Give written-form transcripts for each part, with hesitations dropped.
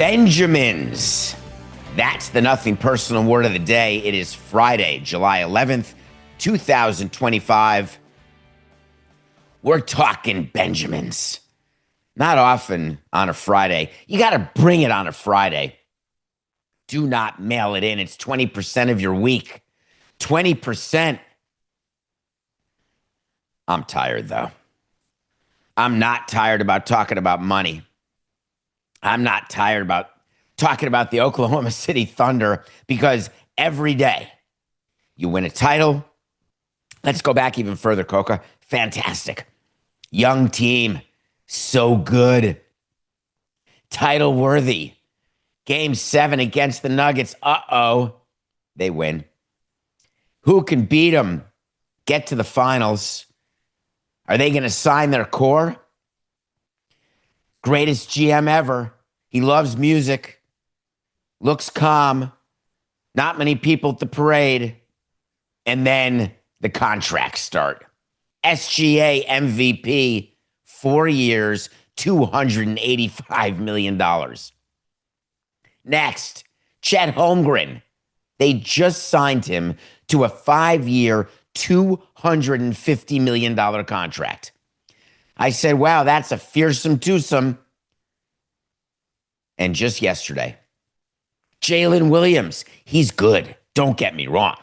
Benjamins. That's the nothing personal word of the day. It is Friday, July 11th, 2025. We're talking Benjamins. Not often on a Friday. You got to bring it on a Friday. Do not mail it in. It's 20% of your week. 20%. I'm tired, though. I'm not tired about talking about money. I'm not tired about talking about the Oklahoma City Thunder because every day you win a title. Let's go back even further, Coca. Fantastic. Young team. So good. Title worthy. Game 7 against the Nuggets. Uh-oh. They win. Who can beat them? Get to the finals. Are they going to sign their core? Greatest GM ever. He loves music. Looks calm. Not many people at the parade. And then the contracts start. SGA MVP, 4 years, $285 million. Next, Chet Holmgren. They just signed him to a 5-year, $250 million contract. I said, wow, that's a fearsome twosome. And just yesterday, Jalen Williams, he's good. Don't get me wrong.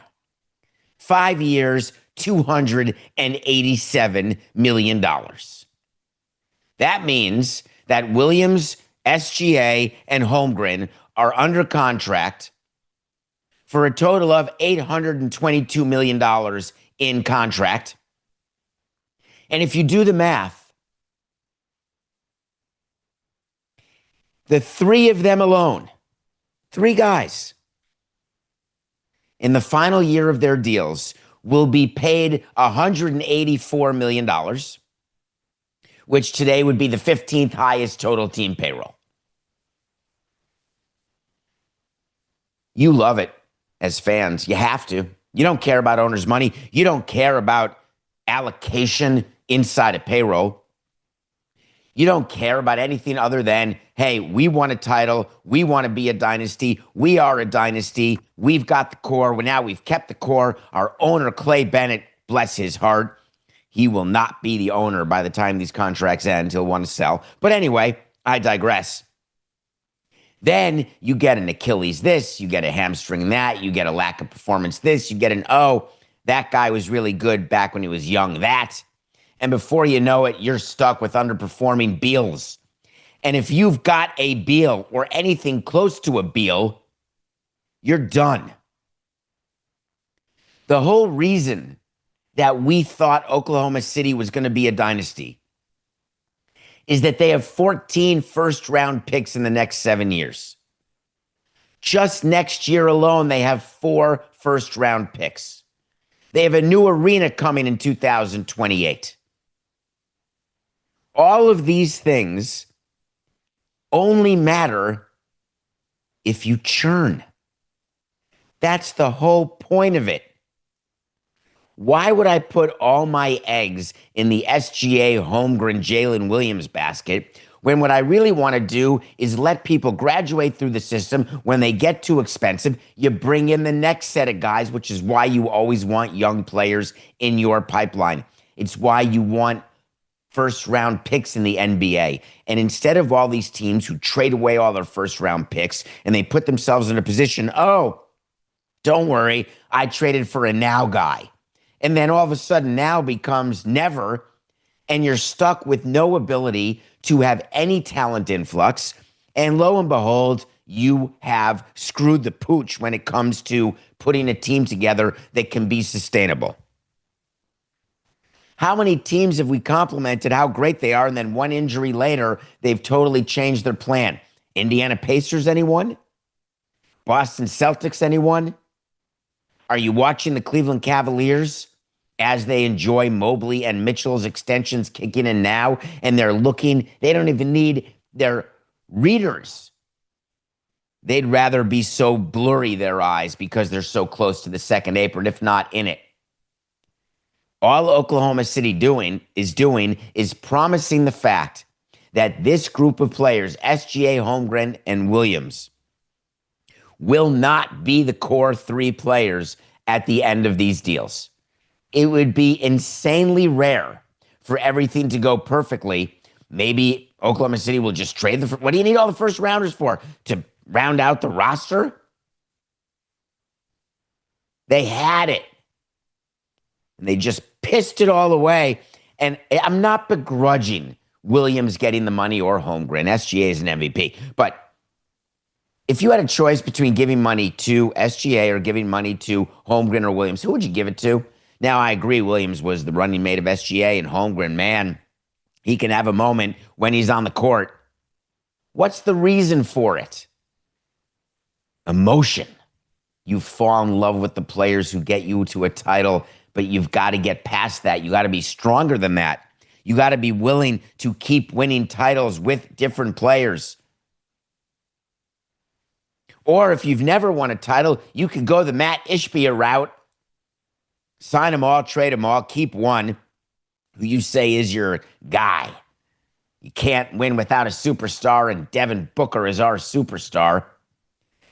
5 years, $287 million. That means that Williams, SGA, and Holmgren are under contract for a total of $822 million in contract. And if you do the math, the three of them alone, 3 guys, in the final year of their deals will be paid $184 million, which today would be the 15th highest total team payroll. You love it as fans. You have to. You don't care about owners' money. You don't care about allocation inside a payroll. You don't care about anything other than, hey, we want a title. We want to be a dynasty. We are a dynasty. We've got the core. Well, now we've kept the core. Our owner, Clay Bennett, bless his heart, he will not be the owner by the time these contracts end. He'll want to sell. But anyway, I digress. Then you get an Achilles this, you get a hamstring that, you get a lack of performance this, you get an, oh, that guy was really good back when he was young, that. And before you know it, you're stuck with underperforming Beals. And if you've got a Beal or anything close to a Beal, you're done. The whole reason that we thought Oklahoma City was going to be a dynasty is that they have 14 first-round picks in the next 7 years. Just next year alone, they have 4 first-round picks. They have a new arena coming in 2028. All of these things only matter if you churn. That's the whole point of it. Why would I put all my eggs in the SGA Holmgren Jalen Williams basket when what I really want to do is let people graduate through the system? When they get too expensive, you bring in the next set of guys, which is why you always want young players in your pipeline. It's why you want first-round picks in the NBA. And instead of all these teams who trade away all their first-round picks and they put themselves in a position, oh, don't worry, I traded for a now guy. And then all of a sudden now becomes never, and you're stuck with no ability to have any talent influx. And lo and behold, you have screwed the pooch when it comes to putting a team together that can be sustainable. How many teams have we complimented how great they are, and then one injury later, they've totally changed their plan? Indiana Pacers, anyone? Boston Celtics, anyone? Are you watching the Cleveland Cavaliers as they enjoy Mobley and Mitchell's extensions kicking in now, and they're looking, they don't even need their readers. They'd rather be so blurry, their eyes, because they're so close to the second apron, if not in it. All Oklahoma City is doing is promising the fact that this group of players, SGA, Holmgren, and Williams, will not be the core three players at the end of these deals. It would be insanely rare for everything to go perfectly. Maybe Oklahoma City will just trade the. What do you need all the first rounders for? To round out the roster? They had it. And they just pissed it all away. And I'm not begrudging Williams getting the money or Holmgren. SGA is an MVP. But if you had a choice between giving money to SGA or giving money to Holmgren or Williams, who would you give it to? Now, I agree Williams was the running mate of SGA, and Holmgren, man, he can have a moment when he's on the court. What's the reason for it? Emotion. You fall in love with the players who get you to a title, but you've got to get past that. You got to be stronger than that. You got to be willing to keep winning titles with different players. Or if you've never won a title, you could go the Matt Ishbia route. Sign them all, trade them all, keep one who you say is your guy. You can't win without a superstar, and Devin Booker is our superstar.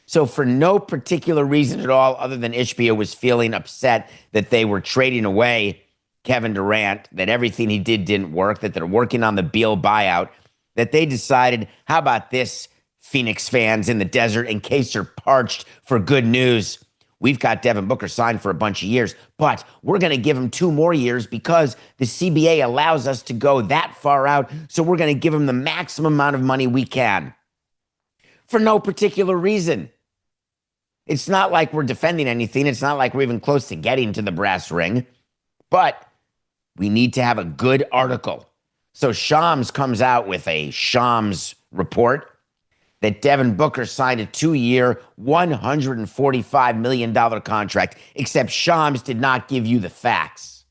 So for no particular reason at all other than Ishbia was feeling upset that they were trading away Kevin Durant, that everything he did didn't work, that they're working on the Beal buyout, that they decided, how about this, Phoenix fans in the desert, in case you're parched for good news? We've got Devin Booker signed for a bunch of years, but we're going to give him 2 more years because the CBA allows us to go that far out, so we're going to give him the maximum amount of money we can. For no particular reason. It's not like we're defending anything. It's not like we're even close to getting to the brass ring. But we need to have a good article. So Shams comes out with a Shams report that Devin Booker signed a 2-year, $145 million contract, except Shams did not give you the facts.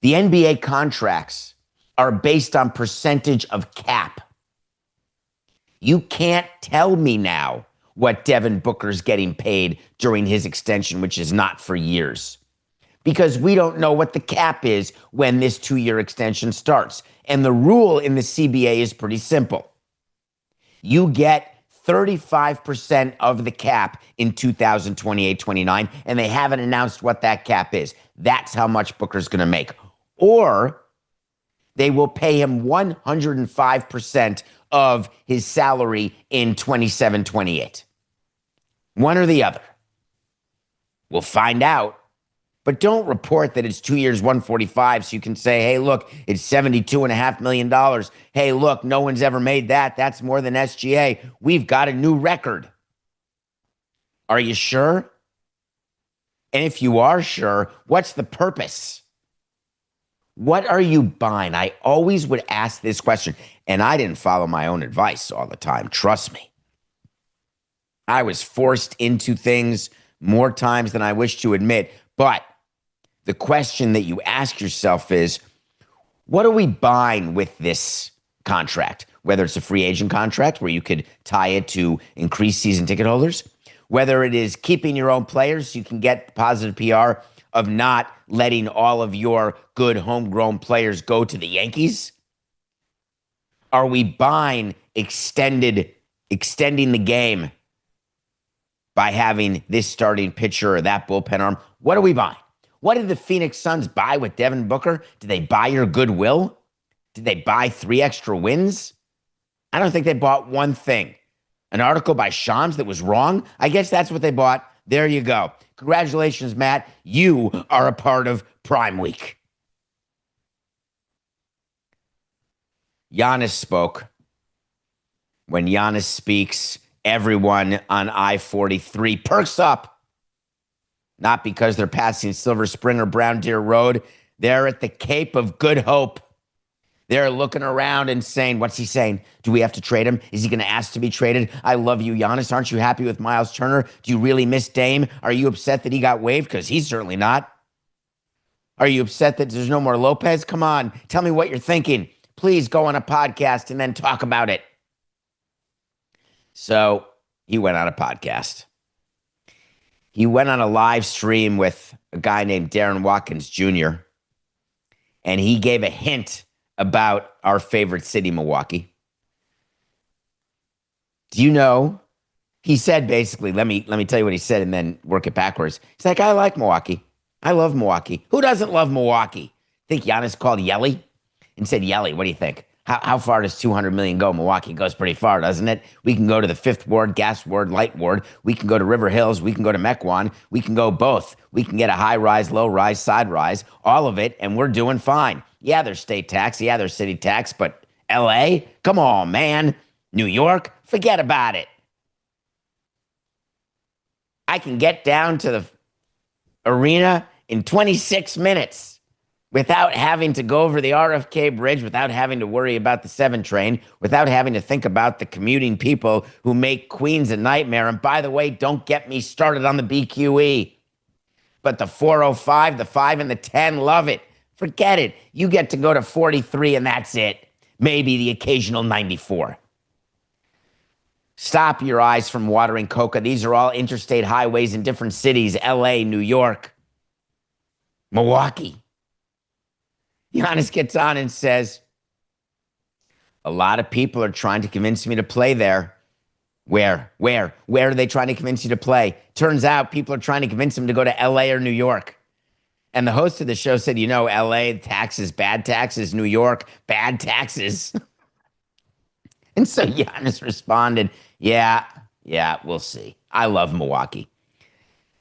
The NBA contracts are based on percentage of cap. You can't tell me now what Devin Booker's getting paid during his extension, which is not for years, because we don't know what the cap is when this 2-year extension starts. And the rule in the CBA is pretty simple. You get 35% of the cap in 2028-29, and they haven't announced what that cap is. That's how much Booker's going to make. Or they will pay him 105% of his salary in 27-28. One or the other. We'll find out. But don't report that it's 2 years, 145, so you can say, hey, look, it's $72.5 million. Hey, look, no one's ever made that. That's more than SGA. We've got a new record. Are you sure? And if you are sure, what's the purpose? What are you buying? I always would ask this question, and I didn't follow my own advice all the time. Trust me. I was forced into things more times than I wish to admit. But the question that you ask yourself is, what are we buying with this contract? Whether it's a free agent contract where you could tie it to increased season ticket holders, whether it is keeping your own players so you can get positive PR of not letting all of your good homegrown players go to the Yankees? Are we buying extending the game by having this starting pitcher or that bullpen arm? What are we buying? What did the Phoenix Suns buy with Devin Booker? Did they buy your goodwill? Did they buy 3 extra wins? I don't think they bought one thing. An article by Shams that was wrong? I guess that's what they bought. There you go. Congratulations, Matt. You are a part of Prime Week. Giannis spoke. When Giannis speaks, everyone on I-43 perks up. Not because they're passing Silver Spring or Brown Deer Road. They're at the Cape of Good Hope. They're looking around and saying, what's he saying? Do we have to trade him? Is he going to ask to be traded? I love you, Giannis. Aren't you happy with Miles Turner? Do you really miss Dame? Are you upset that he got waived? Because he's certainly not. Are you upset that there's no more Lopez? Come on, tell me what you're thinking. Please go on a podcast and then talk about it. So he went on a podcast. He went on a live stream with a guy named Darren Watkins Jr. and he gave a hint about our favorite city, Milwaukee. Do you know? He said basically, let me tell you what he said and then work it backwards. He's like, I like Milwaukee. I love Milwaukee. Who doesn't love Milwaukee? Think Giannis called Yelly and said, Yelly, what do you think? How far does 200 million go? Milwaukee goes pretty far, doesn't it? We can go to the Fifth Ward, Gas Ward, Light Ward. We can go to River Hills. We can go to Mequon. We can go both. We can get a high rise, low rise, side rise, all of it, and we're doing fine. Yeah, there's state tax. Yeah, there's city tax, but LA? Come on, man. New York? Forget about it. I can get down to the arena in 26 minutes without having to go over the RFK bridge, without having to worry about the 7 train, without having to think about the commuting people who make Queens a nightmare. And by the way, don't get me started on the BQE. But the 405, the 5, and the 10, love it. Forget it. You get to go to 43 and that's it. Maybe the occasional 94. Stop your eyes from watering Coca. These are all interstate highways in different cities. LA, New York, Milwaukee. Giannis gets on and says, a lot of people are trying to convince me to play there. Where are they trying to convince you to play? Turns out people are trying to convince him to go to LA or New York. And the host of the show said, LA, taxes, bad taxes. New York, bad taxes. And so Giannis responded, yeah, we'll see. I love Milwaukee.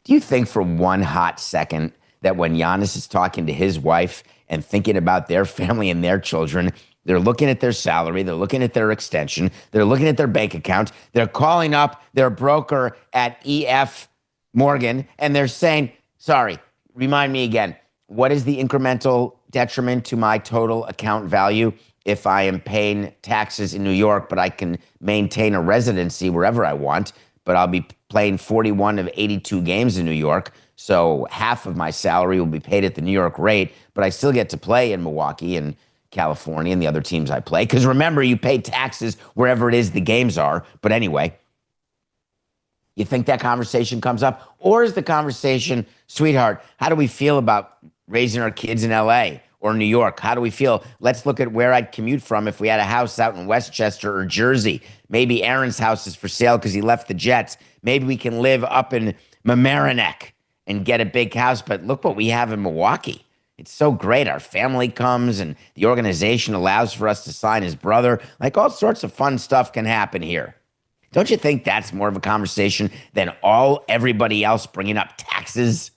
Do you think for one hot second that when Giannis is talking to his wife and thinking about their family and their children, they're looking at their salary, they're looking at their extension, they're looking at their bank account, they're calling up their broker at EF Morgan, and they're saying, sorry, remind me again, what is the incremental detriment to my total account value if I am paying taxes in New York, but I can maintain a residency wherever I want, but I'll be playing 41 of 82 games in New York, so half of my salary will be paid at the New York rate, but I still get to play in Milwaukee and California and the other teams I play. Because remember, you pay taxes wherever it is the games are. But anyway, you think that conversation comes up? Or is the conversation, sweetheart, how do we feel about raising our kids in LA or New York? How do we feel? Let's look at where I'd commute from if we had a house out in Westchester or Jersey. Maybe Aaron's house is for sale because he left the Jets. Maybe we can live up in Mamaroneck and get a big house. But look what we have in Milwaukee. It's so great. Our family comes and the organization allows for us to sign his brother. Like all sorts of fun stuff can happen here. Don't you think that's more of a conversation than everybody else bringing up taxes?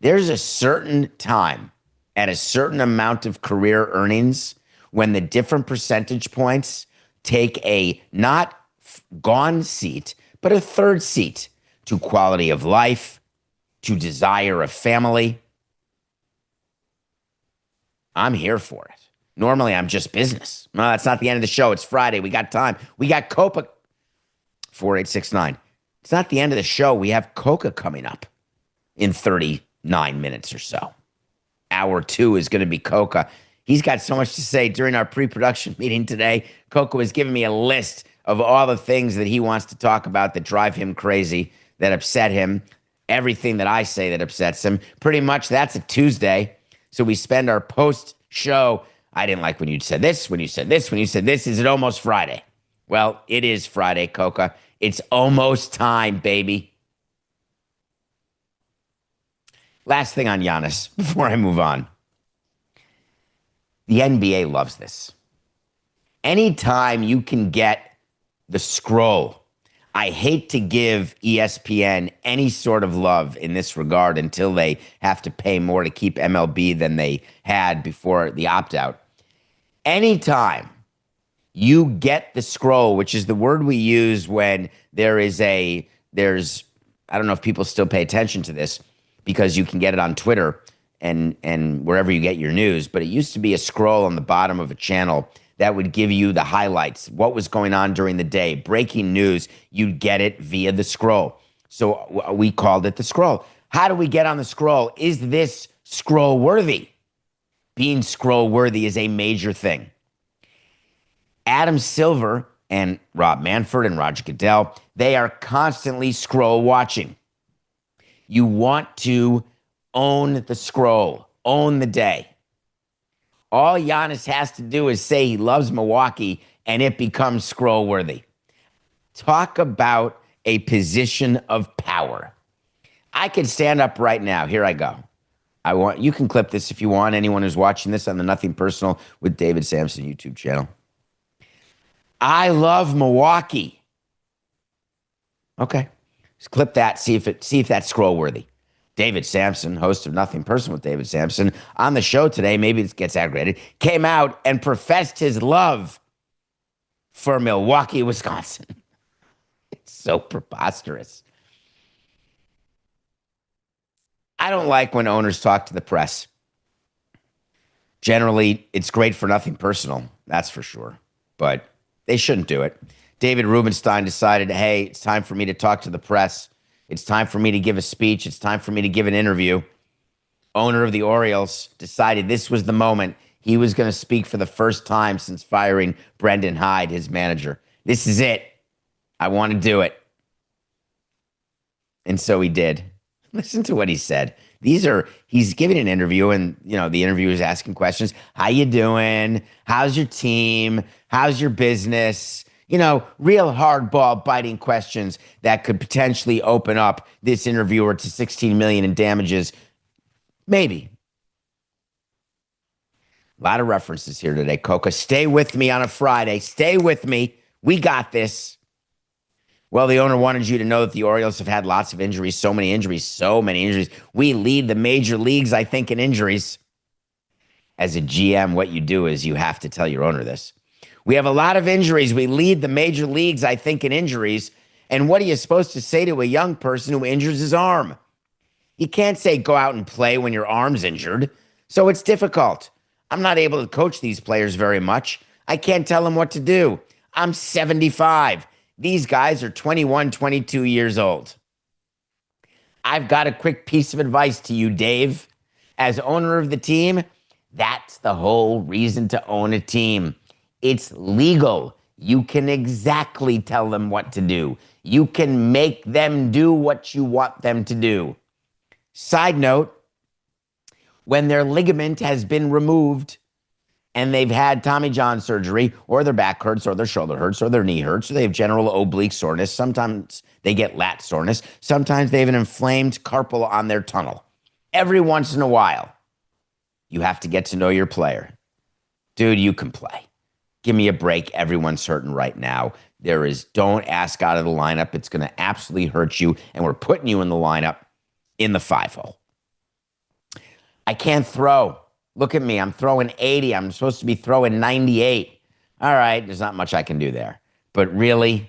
There's a certain time at a certain amount of career earnings when the different percentage points take a not gone seat, but a third seat to quality of life, to desire of family. I'm here for it. Normally, I'm just business. No, that's not the end of the show. It's Friday. We got time. We got Coca. 4869. It's not the end of the show. We have Coca coming up in 39 minutes or so. Hour 2 is going to be Coca. He's got so much to say. During our pre-production meeting today, Coca was giving me a list of all the things that he wants to talk about that drive him crazy, that upset him, everything that I say that upsets him. Pretty much that's a Tuesday. So we spend our post-show, I didn't like when you said this, when you said this, when you said this. Is it almost Friday? Well, it is Friday, Coca. It's almost time, baby. Last thing on Giannis before I move on. The NBA loves this. Anytime you can get the scroll, I hate to give ESPN any sort of love in this regard until they have to pay more to keep MLB than they had before the opt-out. Anytime you get the scroll, which is the word we use when there's, I don't know if people still pay attention to this because you can get it on Twitter and wherever you get your news, but it used to be a scroll on the bottom of a channel that would give you the highlights, what was going on during the day, breaking news. You'd get it via the scroll. So we called it the scroll. How do we get on the scroll? Is this scroll worthy? Being scroll worthy is a major thing. Adam Silver and Rob Manfred and Roger Goodell, they are constantly scroll watching. You want to own the scroll, own the day. All Giannis has to do is say he loves Milwaukee and it becomes scroll worthy. Talk about a position of power. I can stand up right now. Here I go. You can clip this if you want. Anyone who's watching this on the Nothing Personal with David Samson YouTube channel. I love Milwaukee. Okay. Just clip that. See if that's scroll worthy. David Samson, host of Nothing Personal with David Samson, on the show today, maybe it gets aggravated, came out and professed his love for Milwaukee, Wisconsin. It's so preposterous. I don't like when owners talk to the press. Generally, it's great for Nothing Personal, that's for sure. But they shouldn't do it. David Rubenstein decided, hey, it's time for me to talk to the press. It's time for me to give a speech. It's time for me to give an interview. Owner of the Orioles decided this was the moment he was going to speak for the first time since firing Brandon Hyde, his manager. This is it. I want to do it. And so he did. Listen to what he said. He's giving an interview and, the interviewer is asking questions. How you doing? How's your team? How's your business? Real hardball biting questions that could potentially open up this interviewer to $16 million in damages. Maybe. A lot of references here today. Coca, stay with me on a Friday. Stay with me. We got this. Well, the owner wanted you to know that the Orioles have had lots of injuries, so many injuries. We lead the major leagues, I think, in injuries. As a GM, what you do is you have to tell your owner this. We have a lot of injuries. We lead the major leagues, I think, in injuries. And what are you supposed to say to a young person who injures his arm? You can't say go out and play when your arm's injured. So it's difficult. I'm not able to coach these players very much. I can't tell them what to do. I'm 75. These guys are 21, 22 years old. I've got a quick piece of advice to you, Dave. As owner of the team, that's the whole reason to own a team. It's legal. You can exactly tell them what to do. You can make them do what you want them to do. Side note, when their ligament has been removed and they've had Tommy John surgery, or their back hurts, or their shoulder hurts, or their knee hurts, or they have general oblique soreness, sometimes they get lat soreness, sometimes they have an inflamed carpal on their tunnel. Every once in a while, you have to get to know your player. Dude, you can play. Give me a break. Everyone's hurting right now. Don't ask out of the lineup. It's going to absolutely hurt you. And we're putting you in the lineup in the 5-hole. I can't throw. Look at me. I'm throwing 80. I'm supposed to be throwing 98. All right. There's not much I can do there. But really,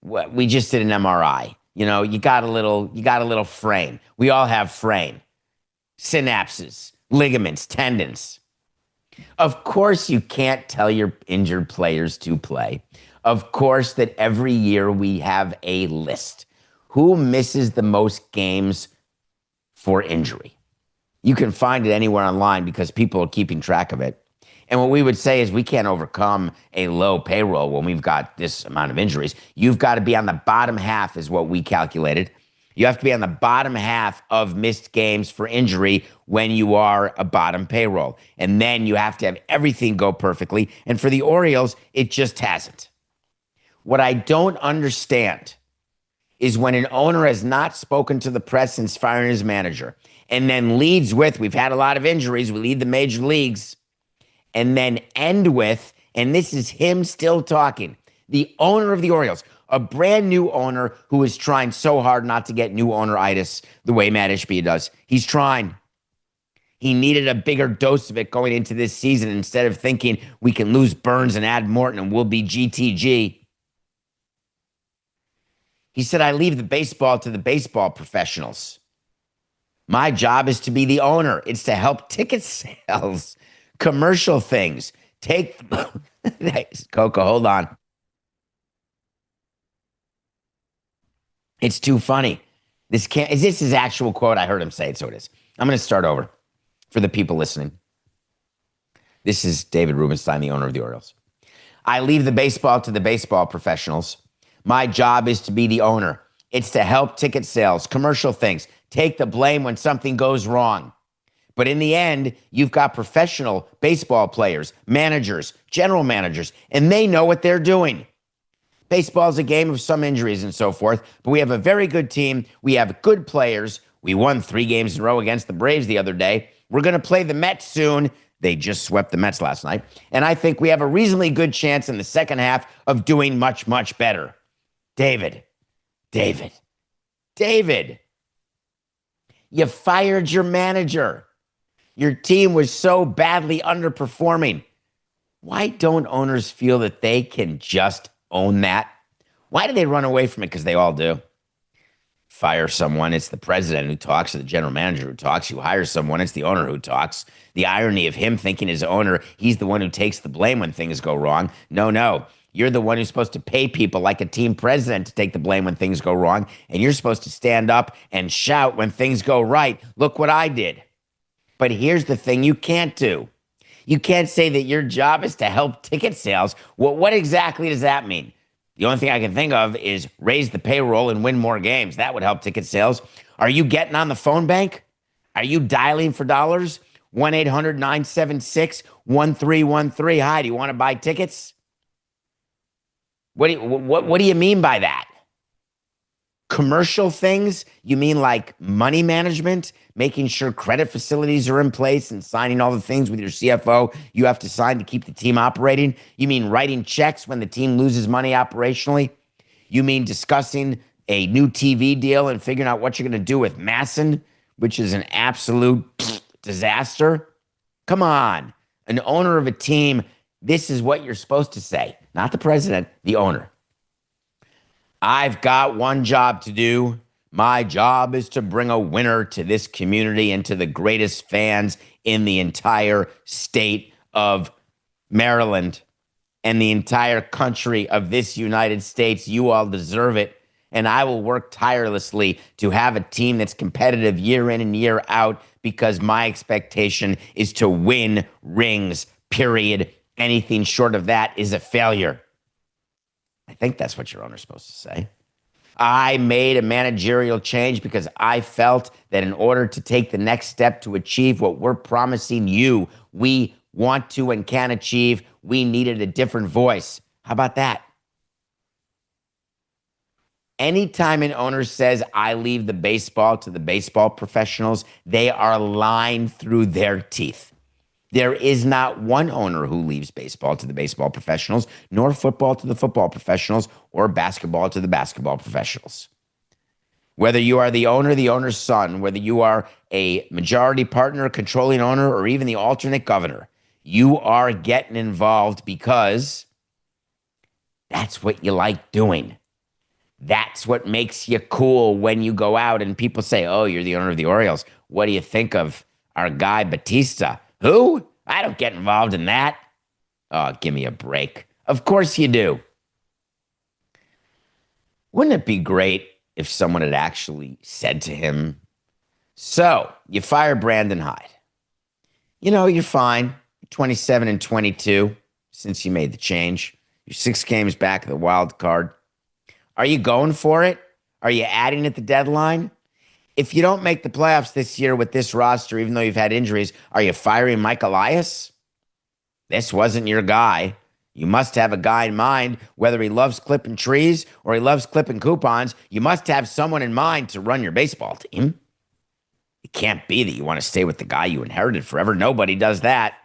we just did an MRI. You got a little frame. We all have frame. Synapses, ligaments, tendons. Of course, you can't tell your injured players to play. Of course, that every year we have a list. Who misses the most games for injury? You can find it anywhere online because people are keeping track of it. And what we would say is we can't overcome a low payroll when we've got this amount of injuries. You've got to be on the bottom half is what we calculated. You have to be on the bottom half of missed games for injury when you are a bottom payroll. And then you have to have everything go perfectly. And for the Orioles, it just hasn't. What I don't understand is when an owner has not spoken to the press since firing his manager and then leads with, we've had a lot of injuries, we lead the major leagues, and then end with, and this is him still talking, the owner of the Orioles, a brand new owner who is trying so hard not to get new owner-itis the way Matt Ishbia does. He's trying. He needed a bigger dose of it going into this season instead of thinking we can lose Burns and add Morton and we'll be GTG. He said, I leave the baseball to the baseball professionals. My job is to be the owner. It's to help ticket sales, commercial things. Coca, hold on. It's too funny. This is his actual quote. I heard him say it, so it is. I'm going to start over for the people listening. This is David Rubenstein, the owner of the Orioles. I leave the baseball to the baseball professionals. My job is to be the owner. It's to help ticket sales, commercial things, take the blame when something goes wrong. But in the end, you've got professional baseball players, managers, general managers, and they know what they're doing. Baseball is a game of some injuries and so forth, but we have a very good team. We have good players. We won 3 games in a row against the Braves the other day. We're going to play the Mets soon. They just swept the Mets last night. And I think we have a reasonably good chance in the second half of doing much, much better. David, you fired your manager. Your team was so badly underperforming. Why don't owners feel that they can just own that? Why do they run away from it? Because they all do. Fire someone, it's the president who talks, or the general manager who talks. You hire someone, it's the owner who talks. The irony of him thinking as owner, he's the one who takes the blame when things go wrong. No. You're the one who's supposed to pay people like a team president to take the blame when things go wrong. And you're supposed to stand up and shout when things go right. Look what I did. But here's the thing you can't do. You can't say that your job is to help ticket sales. Well, what exactly does that mean? The only thing I can think of is raise the payroll and win more games. That would help ticket sales. Are you getting on the phone bank? Are you dialing for dollars? 1-800-976-1313. Hi, do you want to buy tickets? What do you mean by that? Commercial things? You mean like money management, making sure credit facilities are in place and signing all the things with your CFO you have to sign to keep the team operating? You mean writing checks when the team loses money operationally? You mean discussing a new TV deal and figuring out what you're going to do with Masson, which is an absolute disaster? Come on. An owner of a team, this is what you're supposed to say. Not the president, the owner. I've got one job to do. My job is to bring a winner to this community and to the greatest fans in the entire state of Maryland and the entire country of this United States. You all deserve it. And I will work tirelessly to have a team that's competitive year in and year out, because my expectation is to win rings, period. Anything short of that is a failure. I think that's what your owner's supposed to say. I made a managerial change because I felt that in order to take the next step to achieve what we're promising you, we want to and can achieve, we needed a different voice. How about that? Anytime an owner says, I leave the baseball to the baseball professionals, they are lying through their teeth. There is not one owner who leaves baseball to the baseball professionals, nor football to the football professionals, or basketball to the basketball professionals. Whether you are the owner, the owner's son, whether you are a majority partner, controlling owner, or even the alternate governor, you are getting involved because that's what you like doing. That's what makes you cool when you go out and people say, oh, you're the owner of the Orioles. What do you think of our guy Batista? Who? I don't get involved in that. Oh, give me a break. Of course you do. Wouldn't it be great if someone had actually said to him, so you fire Brandon Hyde. You know, you're fine. 27 and 22 since you made the change. You're 6 games back of the wild card. Are you going for it? Are you adding at the deadline? If you don't make the playoffs this year with this roster, even though you've had injuries, are you firing Mike Elias? This wasn't your guy. You must have a guy in mind, whether he loves clipping trees or he loves clipping coupons. You must have someone in mind to run your baseball team. It can't be that you want to stay with the guy you inherited forever. Nobody does that.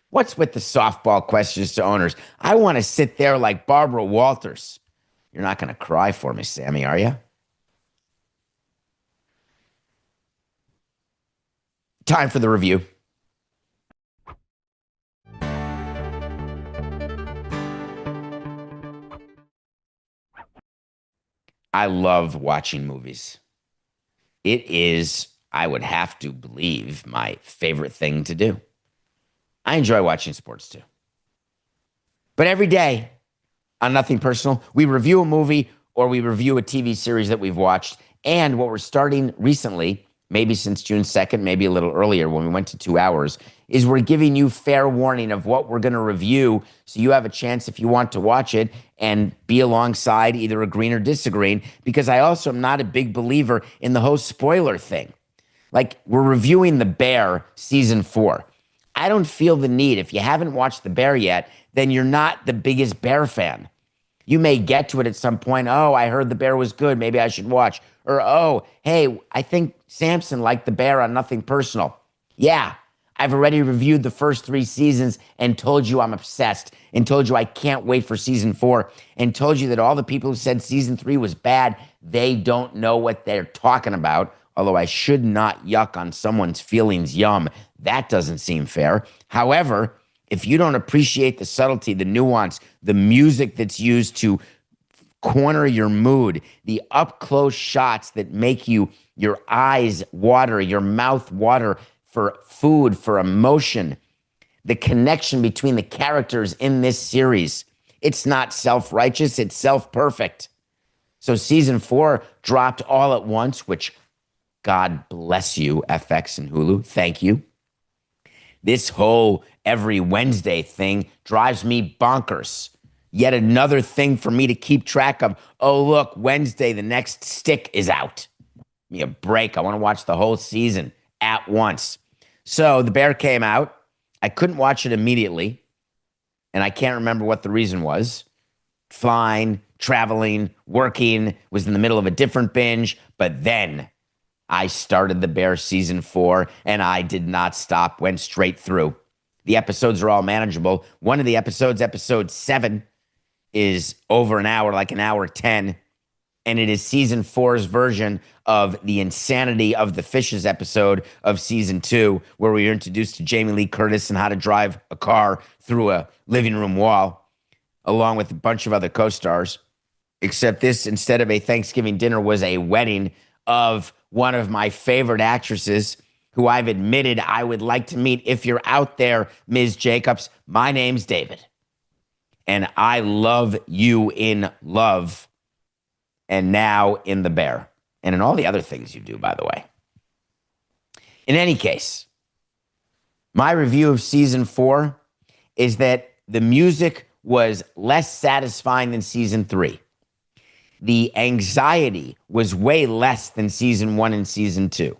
What's with the softball questions to owners? I want to sit there like Barbara Walters. You're not going to cry for me, Sammy, are you? Time for the review. I love watching movies. It is, I would have to believe, my favorite thing to do. I enjoy watching sports too. But every day, on Nothing Personal, we review a movie or we review a TV series that we've watched. And what we're starting recently, maybe since June 2nd, maybe a little earlier when we went to 2 hours, is we're giving you fair warning of what we're going to review so you have a chance if you want to watch it and be alongside either agreeing or disagreeing, because I also am not a big believer in the whole spoiler thing. Like, we're reviewing The Bear season 4. I don't feel the need. If you haven't watched The Bear yet, then you're not the biggest Bear fan. You may get to it at some point. Oh, I heard The Bear was good. Maybe I should watch. Or, oh, hey, I think Samson liked The Bear on Nothing Personal. Yeah, I've already reviewed the first 3 seasons and told you I'm obsessed and told you I can't wait for season 4 and told you that all the people who said season 3 was bad, they don't know what they're talking about. Although I should not yuck on someone's feelings, yum. That doesn't seem fair. However, if you don't appreciate the subtlety, the nuance, the music that's used to corner your mood, the up-close shots that make your eyes water, your mouth water for food, for emotion, the connection between the characters in this series, it's not self-righteous, it's self-perfect. So season 4 dropped all at once, which God bless you, FX and Hulu. Thank you. This whole every Wednesday thing drives me bonkers. Yet another thing for me to keep track of. Oh, look, Wednesday, the next stick is out. Give me a break. I want to watch the whole season at once. So The Bear came out. I couldn't watch it immediately, and I can't remember what the reason was. Flying, traveling, working, was in the middle of a different binge, but then I started The Bear season 4, and I did not stop, went straight through. The episodes are all manageable. One of the episodes, episode 7, is over an hour, like an hour 10, and it is season 4's version of the Insanity of the Fishes episode of season 2, where we were introduced to Jamie Lee Curtis and how to drive a car through a living room wall, along with a bunch of other co-stars. Except this, instead of a Thanksgiving dinner, was a wedding of one of my favorite actresses who I've admitted I would like to meet. If you're out there, Ms. Jacobs, my name's David. And I love you in Love, and now in The Bear, and in all the other things you do, by the way. In any case, my review of season 4 is that the music was less satisfying than season 3. The anxiety was way less than season 1 and season 2.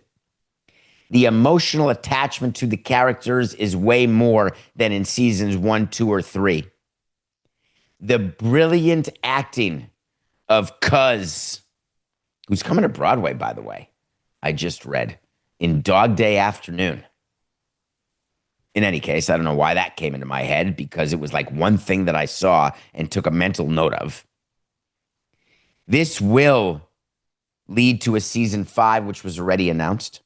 The emotional attachment to the characters is way more than in seasons 1, 2, or 3. The brilliant acting of Cuz, who's coming to Broadway, by the way, I just read, in Dog Day Afternoon. In any case, I don't know why that came into my head, because it was like one thing that I saw and took a mental note of. This will lead to a season 5, which was already announced.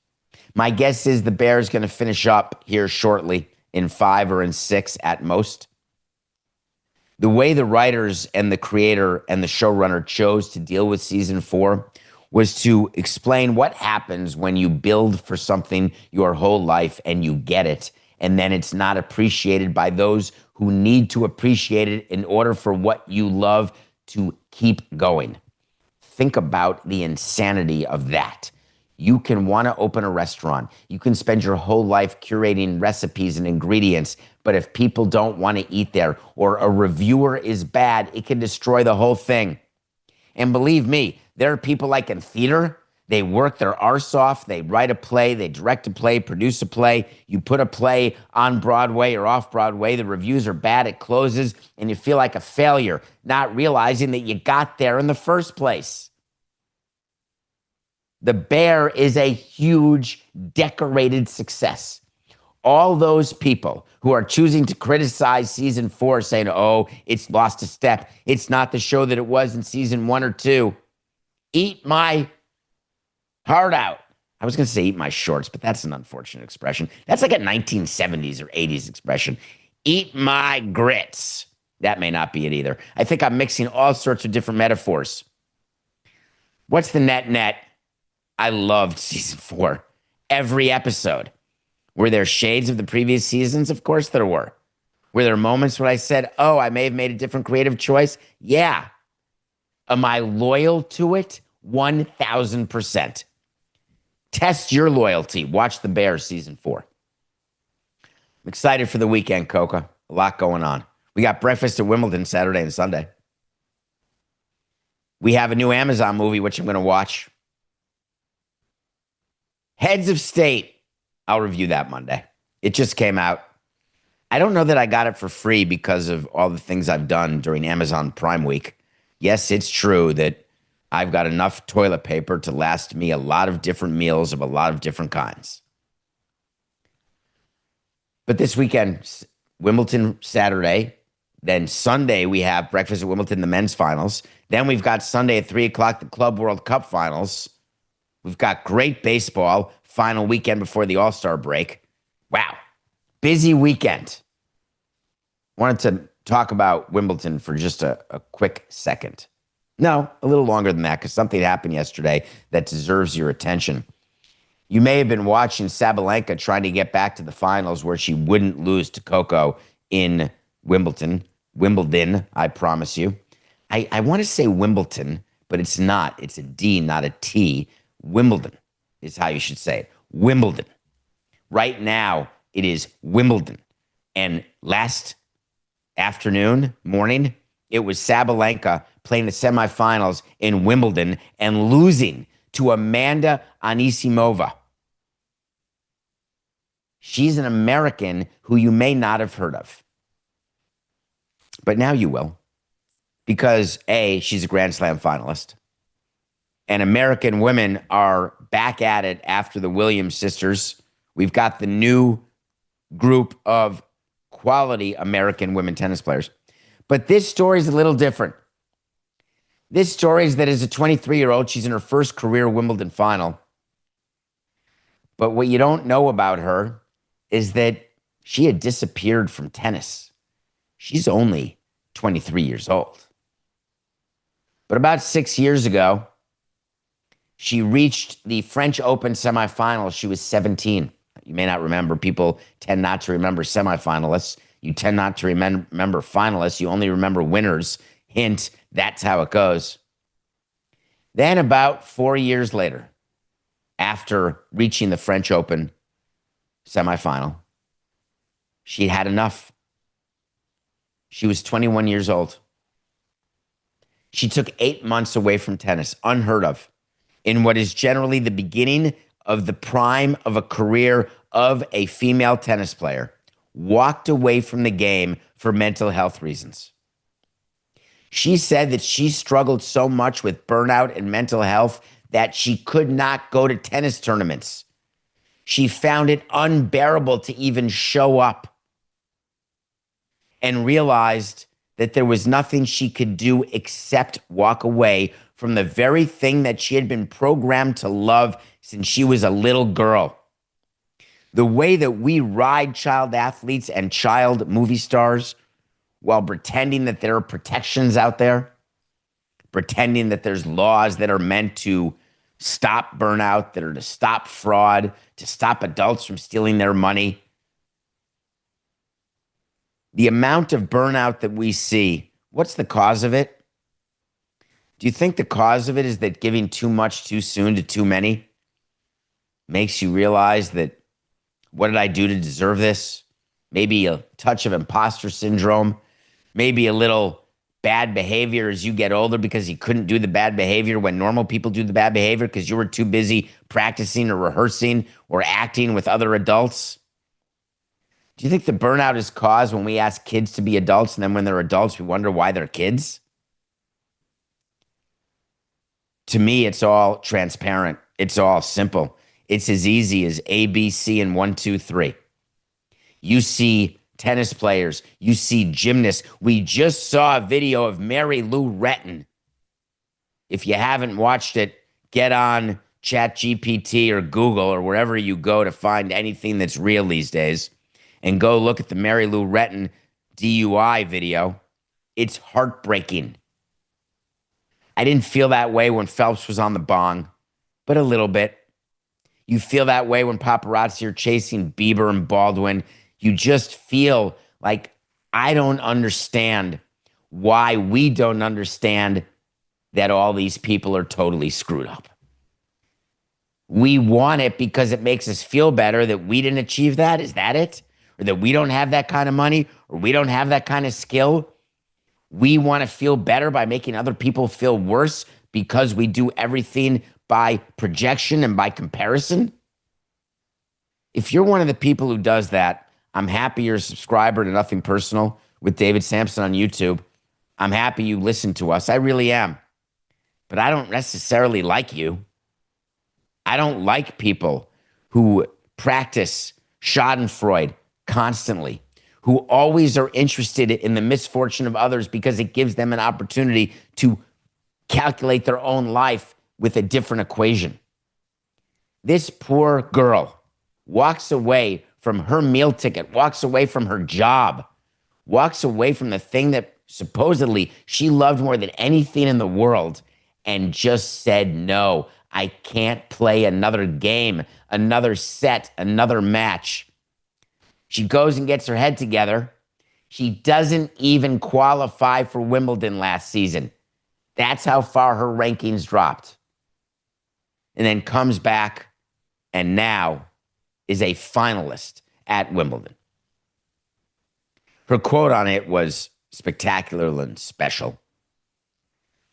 My guess is The Bear is going to finish up here shortly in 5 or in 6 at most. The way the writers and the creator and the showrunner chose to deal with season 4 was to explain what happens when you build for something your whole life and you get it, and then it's not appreciated by those who need to appreciate it in order for what you love to keep going. Think about the insanity of that. You can want to open a restaurant. You can spend your whole life curating recipes and ingredients, but if people don't want to eat there or a reviewer is bad, it can destroy the whole thing. And believe me, there are people like in theater, they work their arse off, they write a play, they direct a play, produce a play, you put a play on Broadway or off Broadway, the reviews are bad, it closes, and you feel like a failure, not realizing that you got there in the first place. The Bear is a huge, decorated success. All those people who are choosing to criticize season 4, saying, oh, it's lost a step, it's not the show that it was in season 1 or 2, eat my heart out. I was going to say eat my shorts, but that's an unfortunate expression. That's like a 1970s or 80s expression. Eat my grits. That may not be it either. I think I'm mixing all sorts of different metaphors. What's the net? I loved season 4. Every episode. Were there shades of the previous seasons? Of course there were. Were there moments when I said, oh, I may have made a different creative choice? Yeah. Am I loyal to it? 1,000%. Test your loyalty. Watch The Bear season 4. I'm excited for the weekend, Coca. A lot going on. We got breakfast at Wimbledon Saturday and Sunday. We have a new Amazon movie, which I'm going to watch. Heads of state. I'll review that Monday. It just came out. I don't know that I got it for free because of all the things I've done during Amazon Prime Week. Yes, it's true that I've got enough toilet paper to last me a lot of different meals of a lot of different kinds. But this weekend, Wimbledon Saturday, then Sunday we have breakfast at Wimbledon, the men's finals. Then we've got Sunday at 3 o'clock, the Club World Cup finals. We've got great baseball, final weekend before the All-Star break. Wow, busy weekend. Wanted to talk about Wimbledon for just a quick second. No, a little longer than that, because something happened yesterday that deserves your attention. You may have been watching Sabalenka trying to get back to the finals where she wouldn't lose to Coca in Wimbledon. Wimbledon, I promise you. I want to say Wimbledon, but it's not. It's a D, not a T. Wimbledon is how you should say it. Wimbledon. Right now, it is Wimbledon. And last morning, it was Sabalenka playing the semifinals in Wimbledon and losing to Amanda Anisimova. She's an American who you may not have heard of. But now you will. Because A, she's a Grand Slam finalist. And American women are back at it after the Williams sisters. We've got the new group of quality American women tennis players. But this story is a little different. This story is that as a 23-year-old, she's in her first career Wimbledon final. But what you don't know about her is that she had disappeared from tennis. She's only 23 years old. But about 6 years ago, she reached the French Open semifinals. She was 17. You may not remember. People tend not to remember semifinalists. You tend not to remember finalists. You only remember winners. Hint, that's how it goes. Then about 4 years later, after reaching the French Open semifinal, she had enough. She was 21 years old. She took 8 months away from tennis, unheard of, in what is generally the beginning of the prime of a career of a female tennis player, walked away from the game for mental health reasons. She said that she struggled so much with burnout and mental health that she could not go to tennis tournaments. She found it unbearable to even show up and realized that there was nothing she could do except walk away from the very thing that she had been programmed to love since she was a little girl. The way that we ride child athletes and child movie stars while pretending that there are protections out there, pretending that there's laws that are meant to stop burnout, that are to stop fraud, to stop adults from stealing their money. The amount of burnout that we see, what's the cause of it? Do you think the cause of it is that giving too much too soon to too many makes you realize that, what did I do to deserve this? Maybe a touch of imposter syndrome, maybe a little bad behavior as you get older because you couldn't do the bad behavior when normal people do the bad behavior because you were too busy practicing or rehearsing or acting with other adults. Do you think the burnout is caused when we ask kids to be adults and then when they're adults, we wonder why they're kids? To me, it's all transparent. It's all simple. It's as easy as A, B, C, and 1, 2, 3. You see tennis players. You see gymnasts. We just saw a video of Mary Lou Retton. If you haven't watched it, get on ChatGPT or Google or wherever you go to find anything that's real these days. And go look at the Mary Lou Retton DUI video. It's heartbreaking. I didn't feel that way when Phelps was on the bong, but a little bit. You feel that way when paparazzi are chasing Bieber and Baldwin. You just feel like I don't understand why we don't understand that all these people are totally screwed up. We want it because it makes us feel better that we didn't achieve that. Is that it? Or that we don't have that kind of money, or we don't have that kind of skill. We want to feel better by making other people feel worse because we do everything by projection and by comparison. If you're one of the people who does that, I'm happy you're a subscriber to Nothing Personal with David Samson on YouTube. I'm happy you listen to us. I really am. But I don't necessarily like you. I don't like people who practice Schadenfreude constantly, who always are interested in the misfortune of others because it gives them an opportunity to calculate their own life with a different equation. This poor girl walks away from her meal ticket, walks away from her job, walks away from the thing that supposedly she loved more than anything in the world, and just said, no, I can't play another game, another set, another match. She goes and gets her head together. She doesn't even qualify for Wimbledon last season. That's how far her rankings dropped. And then comes back and now is a finalist at Wimbledon. Her quote on it was spectacular and special.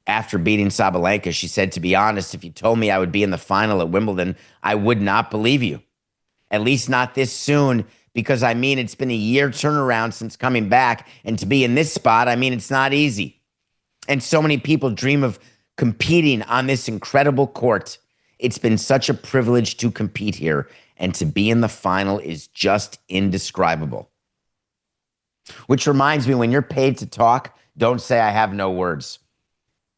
After beating Sabalenka, she said, to be honest, if you told me I would be in the final at Wimbledon, I would not believe you. At least not this soon, because I mean, it's been a year turnaround since coming back. And to be in this spot, I mean, it's not easy. And so many people dream of competing on this incredible court. It's been such a privilege to compete here. And to be in the final is just indescribable. Which reminds me, when you're paid to talk, don't say I have no words.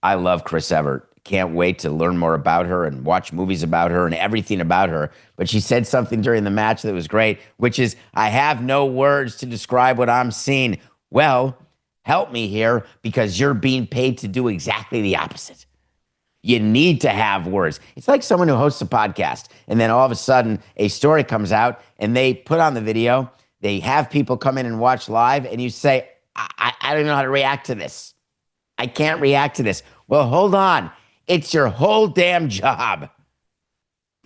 I love Chris Evert. Can't wait to learn more about her and watch movies about her and everything about her. But she said something during the match that was great, which is, I have no words to describe what I'm seeing. Well, help me here, because you're being paid to do exactly the opposite. You need to have words. It's like someone who hosts a podcast, and then all of a sudden a story comes out and they put on the video, they have people come in and watch live, and you say, I don't know how to react to this. I can't react to this. Well, hold on. It's your whole damn job.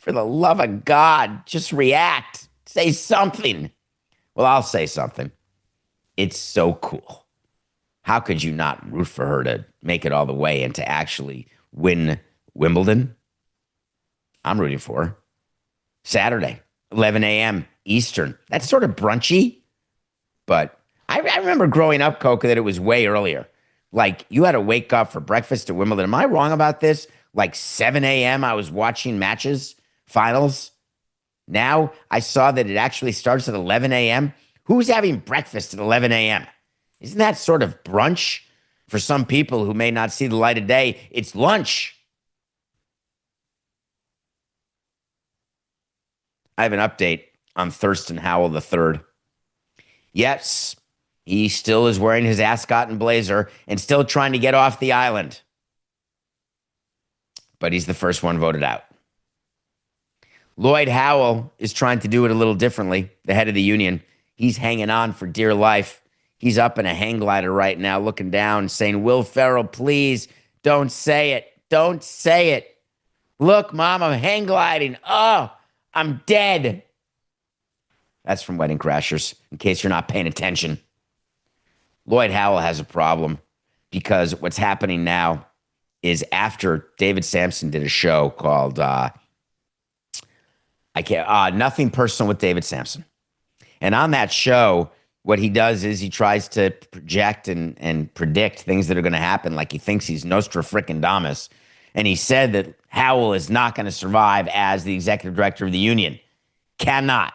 For the love of God, just react. Say something. Well, I'll say something. It's so cool. How could you not root for her to make it all the way and to actually win Wimbledon? I'm rooting for her. Saturday, 11 a.m. Eastern. That's sort of brunchy, but I remember growing up, Coca, that it was way earlier. Like, you had to wake up for breakfast at Wimbledon. Am I wrong about this? Like 7 a.m. I was watching matches, finals. Now I saw that it actually starts at 11 a.m. Who's having breakfast at 11 a.m.? Isn't that sort of brunch? For some people who may not see the light of day, it's lunch. I have an update on Thurston Howell III. Yes, he still is wearing his ascot and blazer and still trying to get off the island. But he's the first one voted out. Lloyd Howell is trying to do it a little differently, the head of the union. He's hanging on for dear life. He's up in a hang glider right now, looking down, saying, Will Ferrell, please don't say it. Don't say it. Look, Mom, I'm hang gliding. Oh, I'm dead. That's from Wedding Crashers, in case you're not paying attention. Lloyd Howell has a problem because what's happening now is, after David Samson did a show called Nothing Personal with David Samson. And on that show, what he does is he tries to project and predict things that are going to happen, like he thinks he's Nostrafrickendamus. And he said that Howell is not going to survive as the executive director of the union. Cannot.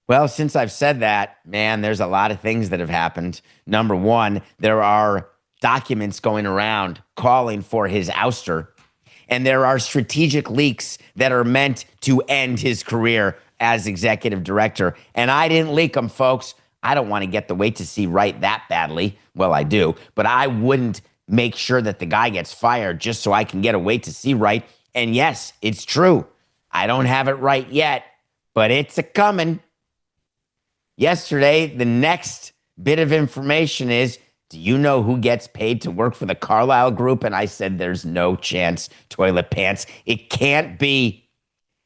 Well, since I've said that, man, there's a lot of things that have happened. Number one, there are documents going around calling for his ouster. And there are strategic leaks that are meant to end his career as executive director. And I didn't leak them, folks. I don't want to get the wait to see right that badly. Well, I do. But I wouldn't make sure that the guy gets fired just so I can get a wait to see right. And yes, it's true. I don't have it right yet, but it's a coming. Yesterday, the next bit of information is, do you know who gets paid to work for the Carlyle Group? And I said, there's no chance, toilet pants. It can't be.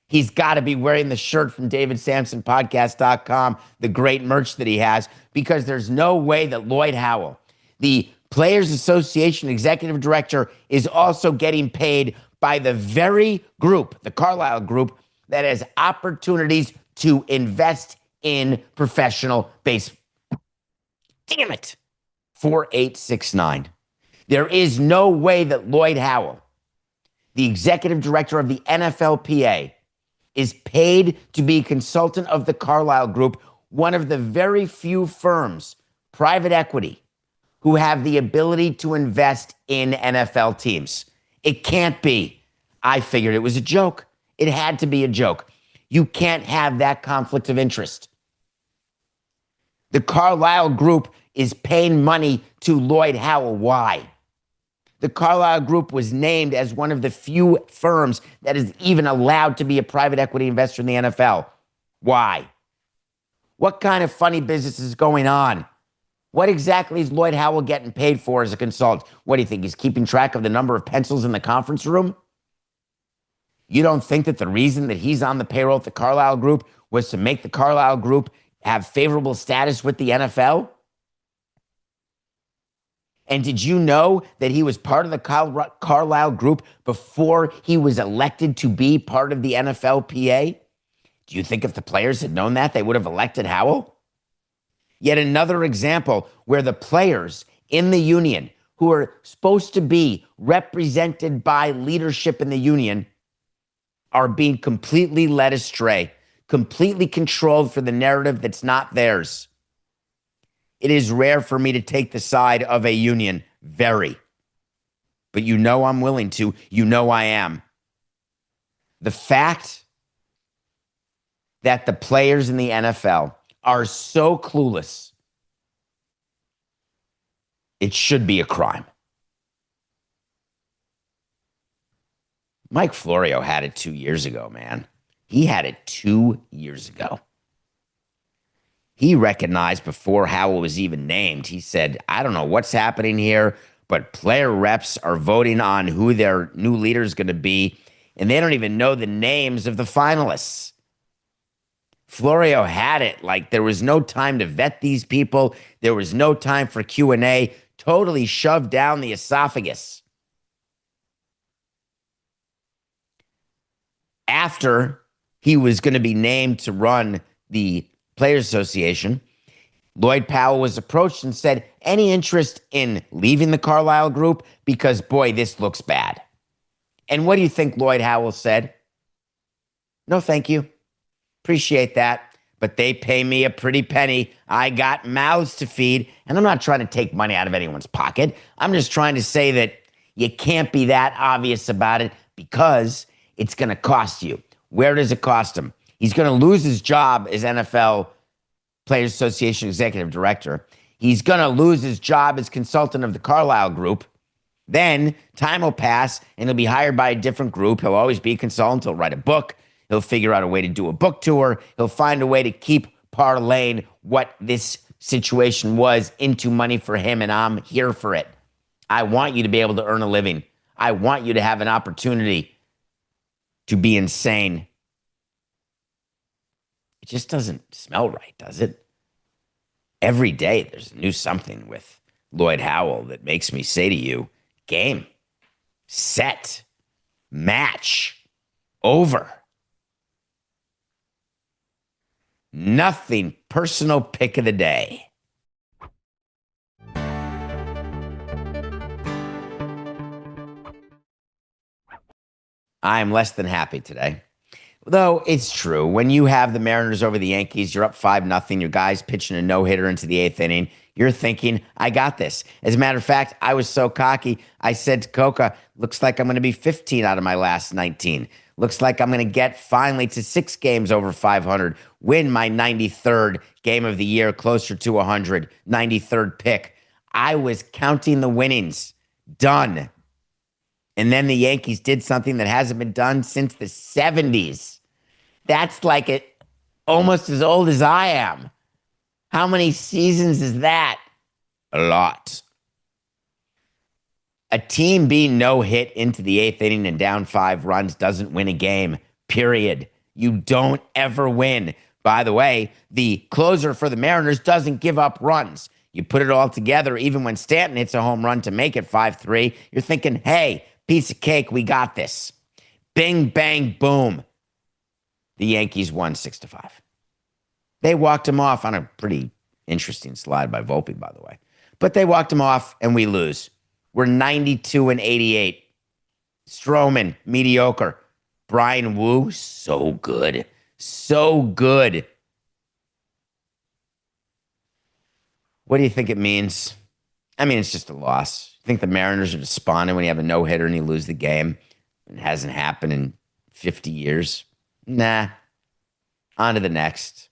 He's got to be wearing the shirt from DavidSamsonPodcast.com, the great merch that he has, because there's no way that Lloyd Howell, the Players Association executive director, is also getting paid by the very group, the Carlyle Group, that has opportunities to invest in professional baseball. Damn it. 4869. There is no way that Lloyd Howell, the executive director of the NFLPA, is paid to be a consultant of the Carlyle Group, one of the very few firms, private equity, who have the ability to invest in NFL teams. It can't be. I figured it was a joke. It had to be a joke. You can't have that conflict of interest. The Carlyle Group is paying money to Lloyd Howell. Why? The Carlyle Group was named as one of the few firms that is even allowed to be a private equity investor in the NFL. Why? What kind of funny business is going on? What exactly is Lloyd Howell getting paid for as a consultant? What do you think? He's keeping track of the number of pencils in the conference room? You don't think that the reason that he's on the payroll at the Carlyle Group was to make the Carlyle Group have favorable status with the NFL? And did you know that he was part of the Carlyle Group before he was elected to be part of the NFLPA? Do you think if the players had known that, they would have elected Howell? Yet another example where the players in the union, who are supposed to be represented by leadership in the union, are being completely led astray, completely controlled for the narrative that's not theirs. It is rare for me to take the side of a union, very. But you know I'm willing to. You know I am. The fact that the players in the NFL are so clueless, it should be a crime. Mike Florio had it 2 years ago, man. He had it 2 years ago. He recognized before Howell was even named, he said, I don't know what's happening here, but player reps are voting on who their new leader is going to be, and they don't even know the names of the finalists. Florio had it like there was no time to vet these people. There was no time for Q&A, totally shoved down the esophagus. After he was going to be named to run the Players Association, Lloyd Powell was approached and said, any interest in leaving the Carlyle Group? Because, boy, this looks bad. And what do you think Lloyd Howell said? No, thank you. Appreciate that. But they pay me a pretty penny. I got mouths to feed. And I'm not trying to take money out of anyone's pocket. I'm just trying to say that you can't be that obvious about it because it's going to cost you. Where does it cost him? He's going to lose his job as NFL Players Association Executive Director. He's going to lose his job as consultant of the Carlyle Group. Then time will pass and he'll be hired by a different group. He'll always be a consultant. He'll write a book. He'll figure out a way to do a book tour. He'll find a way to keep parlaying what this situation was into money for him, and I'm here for it. I want you to be able to earn a living. I want you to have an opportunity to be insane. It just doesn't smell right, does it? Every day there's a new something with Lloyd Howell that makes me say to you, game, set, match, over. Nothing personal pick of the day. I'm less than happy today. Though it's true, when you have the Mariners over the Yankees, you're up 5-0, your guy's pitching a no-hitter into the 8th inning, you're thinking, I got this. As a matter of fact, I was so cocky, I said to Coca, looks like I'm going to be 15 out of my last 19. Looks like I'm going to get finally to 6 games over 500, win my 93rd game of the year, closer to 100, 93rd pick. I was counting the winnings. Done. And then the Yankees did something that hasn't been done since the 70s. That's like it almost as old as I am. How many seasons is that? A lot. A team being no hit into the 8th inning and down 5 runs doesn't win a game, period. You don't ever win. By the way, the closer for the Mariners doesn't give up runs. You put it all together, even when Stanton hits a home run to make it 5-3, you're thinking, hey, piece of cake, we got this. Bing, bang, boom. The Yankees won 6-5. They walked him off on a pretty interesting slide by Volpe, by the way. But they walked him off, and we lose. We're 92-88. Stroman, mediocre. Brian Wu, so good. So good. What do you think it means? I mean, it's just a loss. You think the Mariners are despondent when you have a no-hitter and you lose the game? It hasn't happened in 50 years. Nah. On to the next.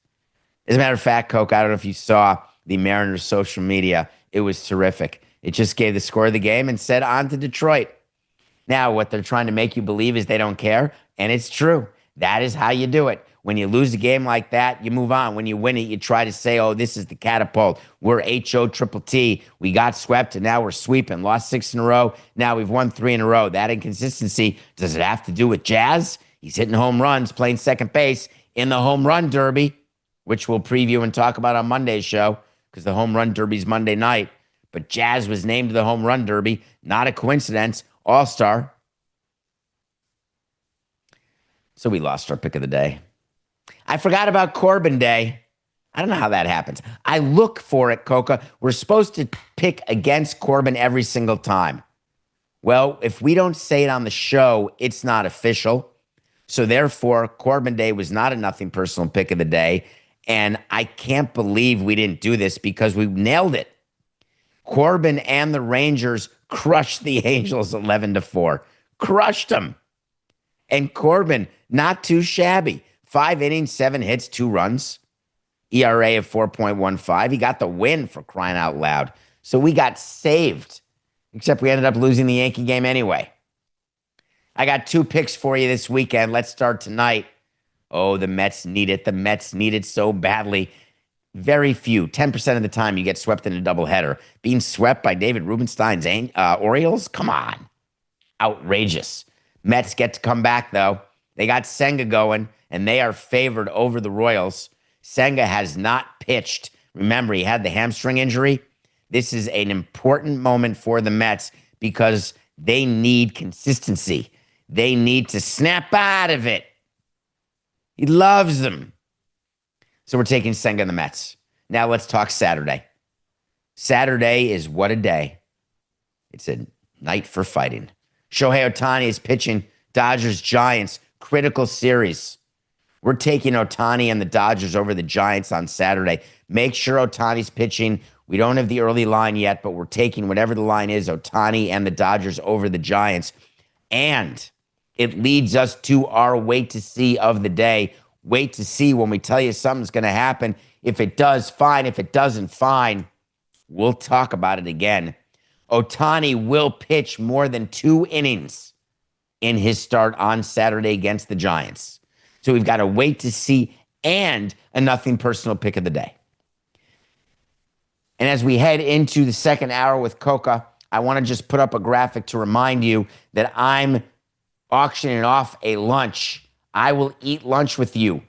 As a matter of fact, Coca, I don't know if you saw the Mariners' social media. It was terrific. It just gave the score of the game and said, on to Detroit. Now, what they're trying to make you believe is they don't care, and it's true. That is how you do it. When you lose a game like that, you move on. When you win it, you try to say, oh, this is the catapult. We're HOTTT. We got swept, and now we're sweeping. Lost 6 in a row. Now we've won 3 in a row. That inconsistency, does it have to do with Jazz? He's hitting home runs, playing second base in the home run derby, which we'll preview and talk about on Monday's show because the home run derby's Monday night. But Jazz was named to the home run derby. Not a coincidence. All-star. So we lost our pick of the day. I forgot about Corbin Day. I don't know how that happens. I look for it, Coca. We're supposed to pick against Corbin every single time. Well, if we don't say it on the show, it's not official. So therefore, Corbin Day was not a nothing personal pick of the day. And I can't believe we didn't do this because we nailed it. Corbin and the Rangers crushed the Angels 11-4. Crushed them. And Corbin, not too shabby. 5 innings, 7 hits, 2 runs. ERA of 4.15. He got the win, for crying out loud. So we got saved. Except we ended up losing the Yankee game anyway. I got 2 picks for you this weekend. Let's start tonight. Oh, the Mets need it. The Mets need it so badly. Very few, 10% of the time, you get swept in a doubleheader. Being swept by David Rubenstein's Orioles? Come on. Outrageous. Mets get to come back, though. They got Senga going, and they are favored over the Royals. Senga has not pitched. Remember, he had the hamstring injury. This is an important moment for the Mets because they need consistency. They need to snap out of it. He loves them. So we're taking Senga and the Mets. Now let's talk Saturday. Saturday is what a day. It's a night for fighting. Shohei Ohtani is pitching Dodgers-Giants. Critical series. We're taking Ohtani and the Dodgers over the Giants on Saturday. Make sure Ohtani's pitching. We don't have the early line yet, but we're taking whatever the line is, Ohtani and the Dodgers over the Giants. And it leads us to our wait to see of the day. Wait to see when we tell you something's going to happen. If it does, fine. If it doesn't, fine. We'll talk about it again. Ohtani will pitch more than 2 innings in his start on Saturday against the Giants. So we've got to wait to see and a nothing personal pick of the day. And as we head into the second hour with Coca, I want to just put up a graphic to remind you that I'm auctioning off a lunch. I will eat lunch with you.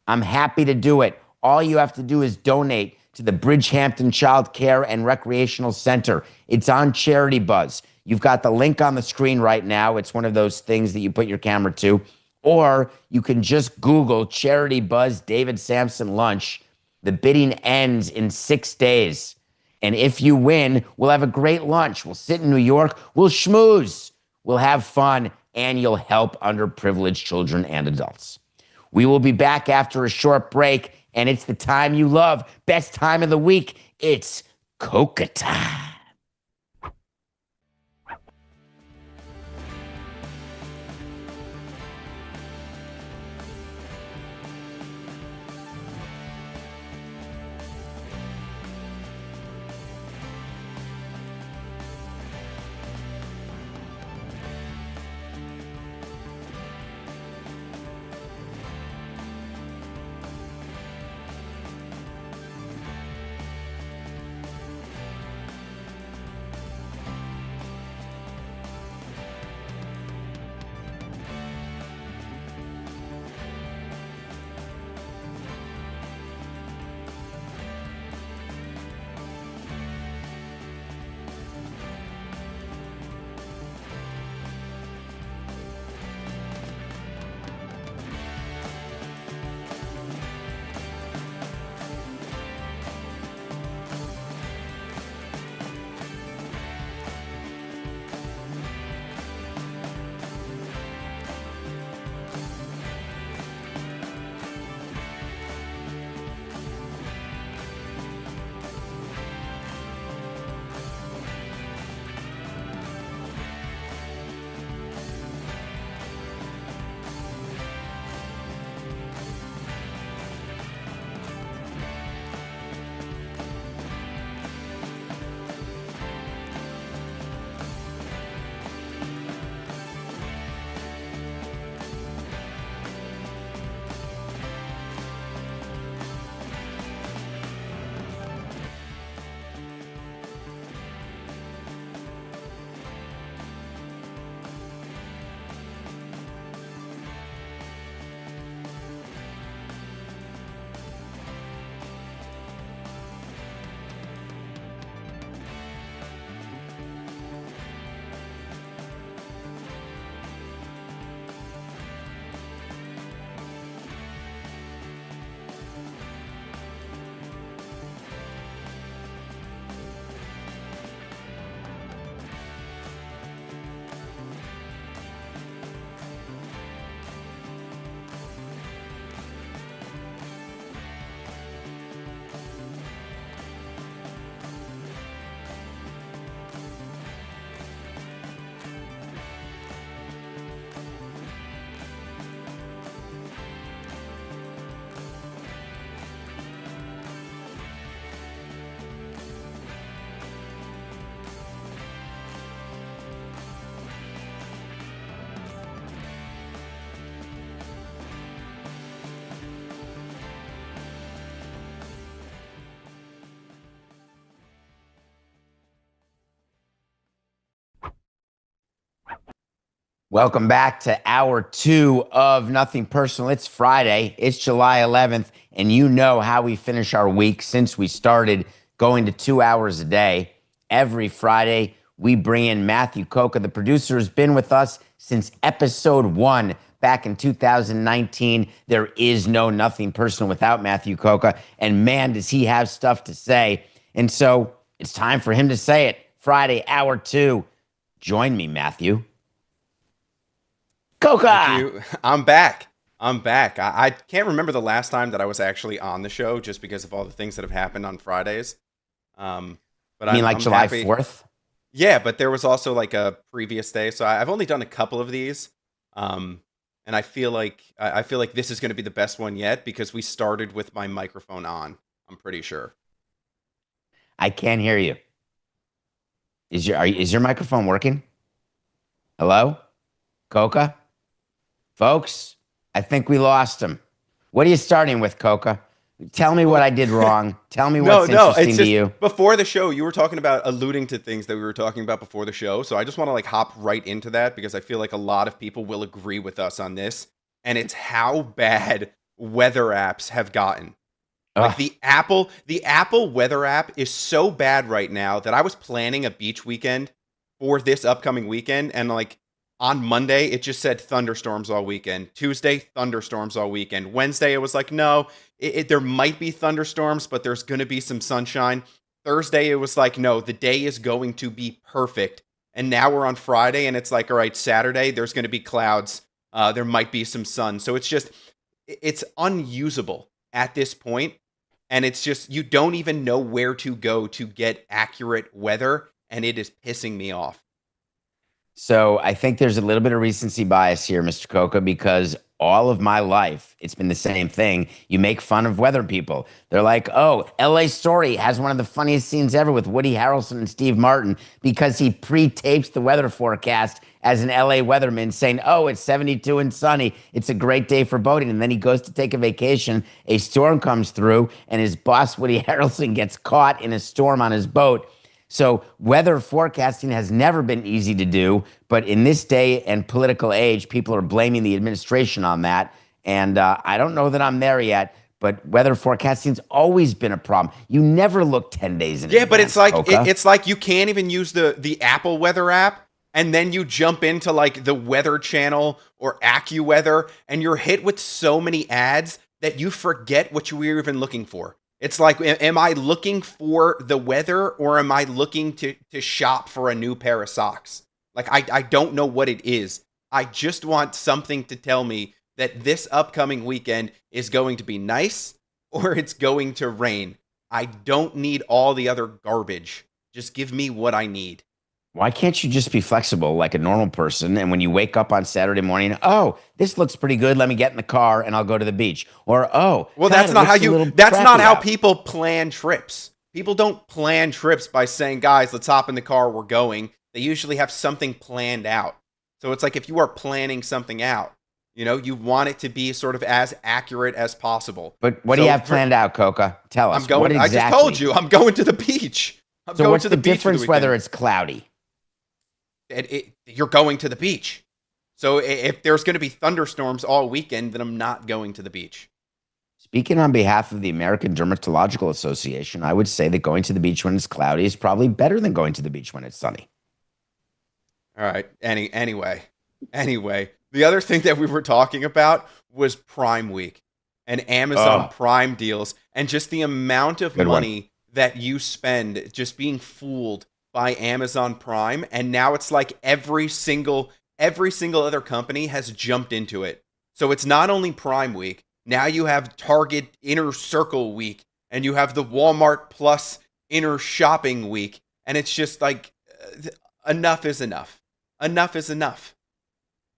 I'm happy to do it. All you have to do is donate to the Bridgehampton Child Care and Recreational Center. It's on Charity Buzz. You've got the link on the screen right now. It's one of those things that you put your camera to. Or you can just Google Charity Buzz David Samson lunch. The bidding ends in 6 days. And if you win, we'll have a great lunch. We'll sit in New York. We'll schmooze. We'll have fun. And you'll help underprivileged children and adults. We will be back after a short break. And it's the time you love. Best time of the week. It's Coca time. Welcome back to hour 2 of Nothing Personal. It's Friday. It's July 11th, and you know how we finish our week since we started going to 2 hours a day. Every Friday, we bring in Matthew Coca. The producer has been with us since episode 1 back in 2019. There is no Nothing Personal without Matthew Coca, and man, does he have stuff to say. And so it's time for him to say it. Friday, hour 2. Join me, Matthew. Coca! Thank you. I'm back. I can't remember the last time that I was actually on the show just because of all the things that have happened on Fridays. But you mean like July 4th? Yeah, but there was also like a previous day. So I've only done a couple of these. And I feel like this is going to be the best one yet because we started with my microphone on. I'm pretty sure. I can't hear you. Is your microphone working? Hello? Coca? Folks, I think we lost him. What are you starting with, Coca? Tell me what I did wrong. Tell me what's interesting to you. Before the show, you were talking about alluding to things that we were talking about before the show. So I just want to hop right into that because I feel like a lot of people will agree with us on this. And it's how bad weather apps have gotten. Like the Apple weather app is so bad right now that I was planning a beach weekend for this upcoming weekend. And on Monday, it just said thunderstorms all weekend. Tuesday, thunderstorms all weekend. Wednesday, it was like, no, there might be thunderstorms, but there's going to be some sunshine. Thursday, it was like, no, the day is going to be perfect. And now we're on Friday, and it's like, all right, Saturday, there's going to be clouds. There might be some sun. So it's unusable at this point. And it's just, you don't even know where to go to get accurate weather. And it is pissing me off. So I think there's a little bit of recency bias here, Mr. Coca, because all of my life, it's been the same thing. You make fun of weather people. They're like, oh, LA Story has one of the funniest scenes ever with Woody Harrelson and Steve Martin because he pre-tapes the weather forecast as an LA weatherman saying, oh, it's 72 and sunny. It's a great day for boating. And then he goes to take a vacation. A storm comes through and his boss, Woody Harrelson, gets caught in a storm on his boat. So weather forecasting has never been easy to do, but in this day and political age, people are blaming the administration on that. And I don't know that I'm there yet, but weather forecasting's always been a problem. You never look 10 days in advance. Yeah, but it's like you can't even use the Apple weather app, and then you jump into the Weather Channel or AccuWeather, and you're hit with so many ads that you forget what you were even looking for. It's like, am I looking for the weather or am I looking to shop for a new pair of socks? I don't know what it is. I just want something to tell me that this upcoming weekend is going to be nice or it's going to rain. I don't need all the other garbage. Just give me what I need. Why can't you just be flexible like a normal person? And when you wake up on Saturday morning, oh, this looks pretty good. Let me get in the car and I'll go to the beach. Or, oh, well, that's not how people plan trips. People don't plan trips by saying, guys, let's hop in the car. We're going. They usually have something planned out. So it's like if you are planning something out, you want it to be sort of as accurate as possible. But what do you have planned out, Coca? Tell us. I just told you, I'm going to the beach. So what's the difference whether it's cloudy? You're going to the beach. So if there's going to be thunderstorms all weekend, then I'm not going to the beach. Speaking on behalf of the American Dermatological Association, I would say that going to the beach when it's cloudy is probably better than going to the beach when it's sunny. All right. Anyway, the other thing that we were talking about was Prime Week and Amazon Prime deals and just the amount of money that you spend just being fooled by Amazon Prime, and now it's like every single other company has jumped into it. So it's not only Prime Week, now you have Target Inner Circle Week, and you have the Walmart Plus Inner Shopping Week, and it's just like enough is enough. Enough is enough.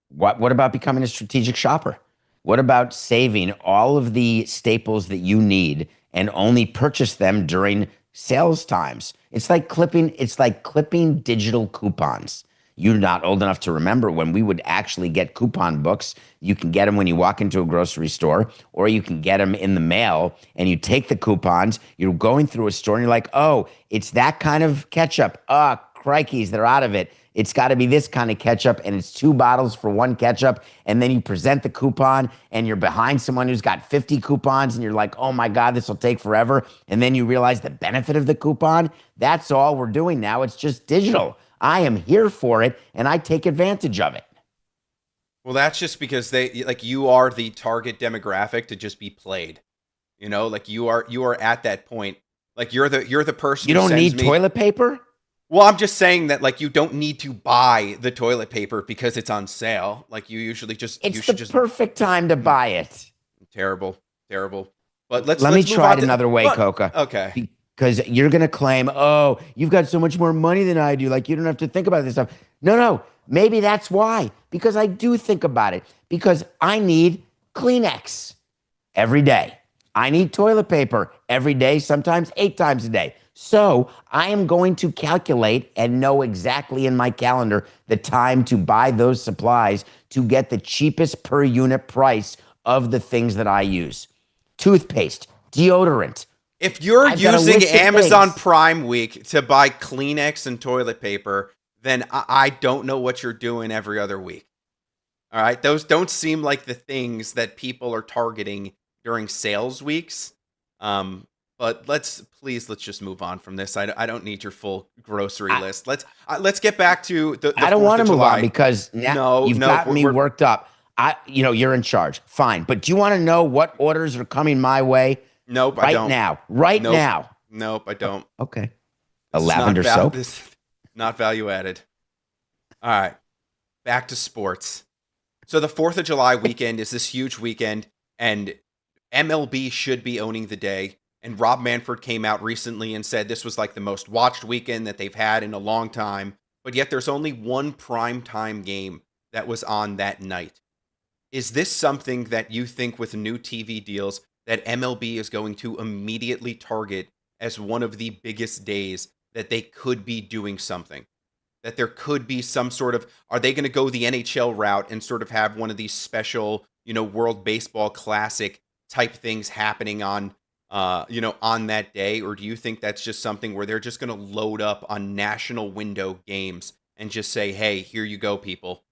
What about becoming a strategic shopper? What about saving all of the staples that you need and only purchase them during sales times? It's like clipping digital coupons. You're not old enough to remember when we would actually get coupon books. You can get them when you walk into a grocery store, or you can get them in the mail, and you take the coupons. You're going through a store and you're like, oh, it's that kind of ketchup. Crikeys, they're out of it. It's got to be this kind of ketchup, and it's 2 bottles for 1 ketchup. And then you present the coupon, and you're behind someone who's got 50 coupons, and you're like, oh my God, this will take forever. And then you realize the benefit of the coupon. That's all we're doing now. It's just digital. I am here for it, and I take advantage of it. Well, that's just because you are the target demographic to just be played. Like you are at that point. Like you're the person. You don't need toilet paper? Well, I'm just saying that like you don't need to buy the toilet paper because it's on sale. Like you usually just it's the perfect time to buy it. Terrible. But let's me move try on it another way, Coca. Okay. Because you're gonna claim, oh, you've got so much more money than I do. Like you don't have to think about this stuff. No. Maybe that's why. Because I do think about it. Because I need Kleenex every day. I need toilet paper every day, sometimes 8 times a day. So I am going to calculate and know exactly in my calendar the time to buy those supplies to get the cheapest per unit price of the things that I use. Toothpaste, deodorant. If you're using Amazon Prime Week to buy Kleenex and toilet paper, then I don't know what you're doing every other week. All right? Those don't seem like the things that people are targeting during sales weeks. But let's just move on from this. I don't need your full grocery list. Let's get back to the I don't want to move on because now you've got me worked up. You're in charge. Fine. But do you want to know what orders are coming my way? Nope, I don't. Right now. Nope, I don't. Okay. A lavender soap? Not value added. All right. Back to sports. So the 4th of July weekend is this huge weekend, and MLB should be owning the day. And Rob Manfred came out recently and said this was like the most watched weekend that they've had in a long time. But yet there's only one primetime game that was on that night. Is this something that you think with new TV deals that MLB is going to immediately target as one of the biggest days that they could be doing something? That there could be some sort of, are they going to go the NHL route and sort of have one of these special, World Baseball Classic type things happening on, on that day? Or do you think that's just something where they're just going to load up on national window games and just say, hey, here you go, people?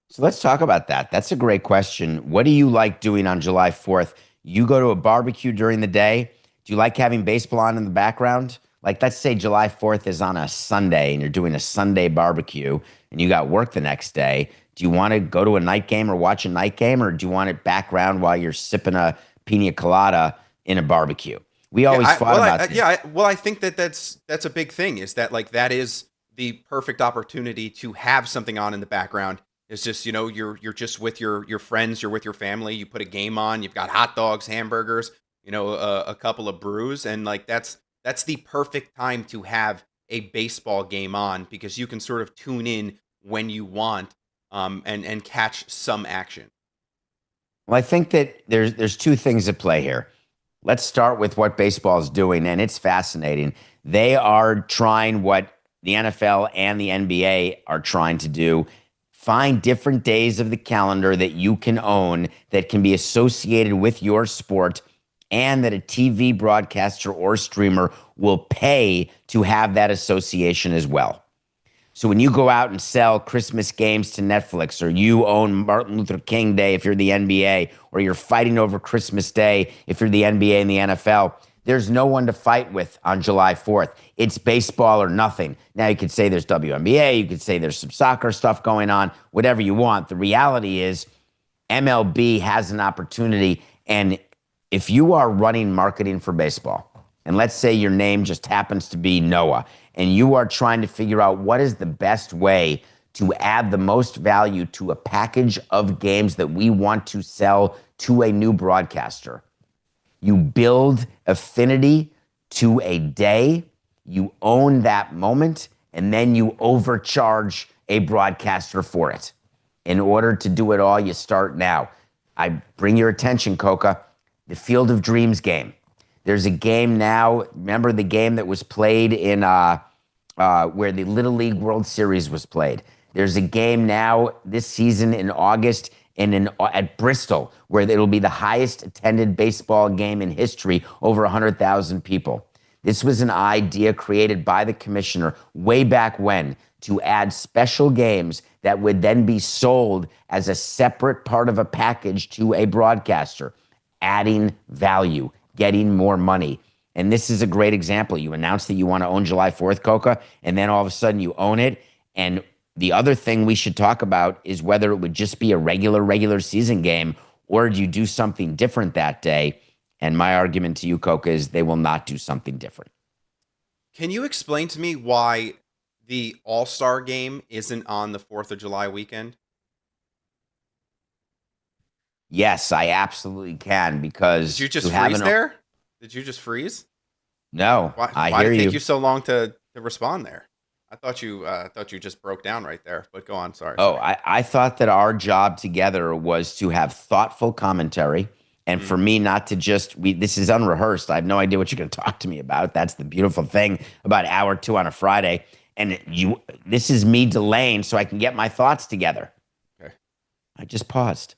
So let's talk about that. That's a great question. What do you like doing on July 4th? You go to a barbecue during the day. Do you like having baseball on in the background? Like, let's say July 4th is on a Sunday and you're doing a Sunday barbecue and you got work the next day. Do you want to go to a night game or watch a night game, or do you want it background while you're sipping a pina colada in a barbecue? We always thought about this. I think that's a big thing, is that like that is the perfect opportunity to have something on in the background. It's just, you're just with your friends, you're with your family, you put a game on, you've got hot dogs, hamburgers, a couple of brews, and like that's the perfect time to have a baseball game on, because you can sort of tune in when you want and catch some action. Well, I think that there's 2 things at play here. Let's start with what baseball is doing, and it's fascinating. They are trying what the NFL and the NBA are trying to do. Find different days of the calendar that you can own that can be associated with your sport, and that a TV broadcaster or streamer will pay to have that association as well. So when you go out and sell Christmas games to Netflix, or you own Martin Luther King Day if you're the NBA, or you're fighting over Christmas Day if you're the NBA and the NFL, there's no one to fight with on July 4th. It's baseball or nothing. Now, you could say there's WNBA, you could say there's some soccer stuff going on, whatever you want. The reality is MLB has an opportunity, and if you are running marketing for baseball, and let's say your name just happens to be Noah, and you are trying to figure out what is the best way to add the most value to a package of games that we want to sell to a new broadcaster, you build affinity to a day, you own that moment, and then you overcharge a broadcaster for it. In order to do it all, you start now. I bring your attention, Coca, the Field of Dreams game. There's a game now. Remember the game that was played in where the Little League World Series was played? There's a game now this season in August at Bristol, where it'll be the highest attended baseball game in history, over 100,000 people. This was an idea created by the commissioner way back when to add special games that would then be sold as a separate part of a package to a broadcaster, adding value, getting more money. And this is a great example. You announce that you want to own July 4th, Coca, and then all of a sudden you own it. And the other thing we should talk about is whether it would just be a regular season game, or do you do something different that day? And my argument to you, Coca, is they will not do something different. Can you explain to me why the All-Star game isn't on the 4th of July weekend? Yes, I absolutely can, because Did you just freeze there? Did you just freeze? No, Why did it take you so long to respond there? I thought you just broke down right there, but go on. Sorry. Oh, I thought that our job together was to have thoughtful commentary, and for me not to just this is unrehearsed. I have no idea what you're going to talk to me about. That's the beautiful thing about hour 2 on a Friday. And this is me delaying so I can get my thoughts together. Okay. I just paused.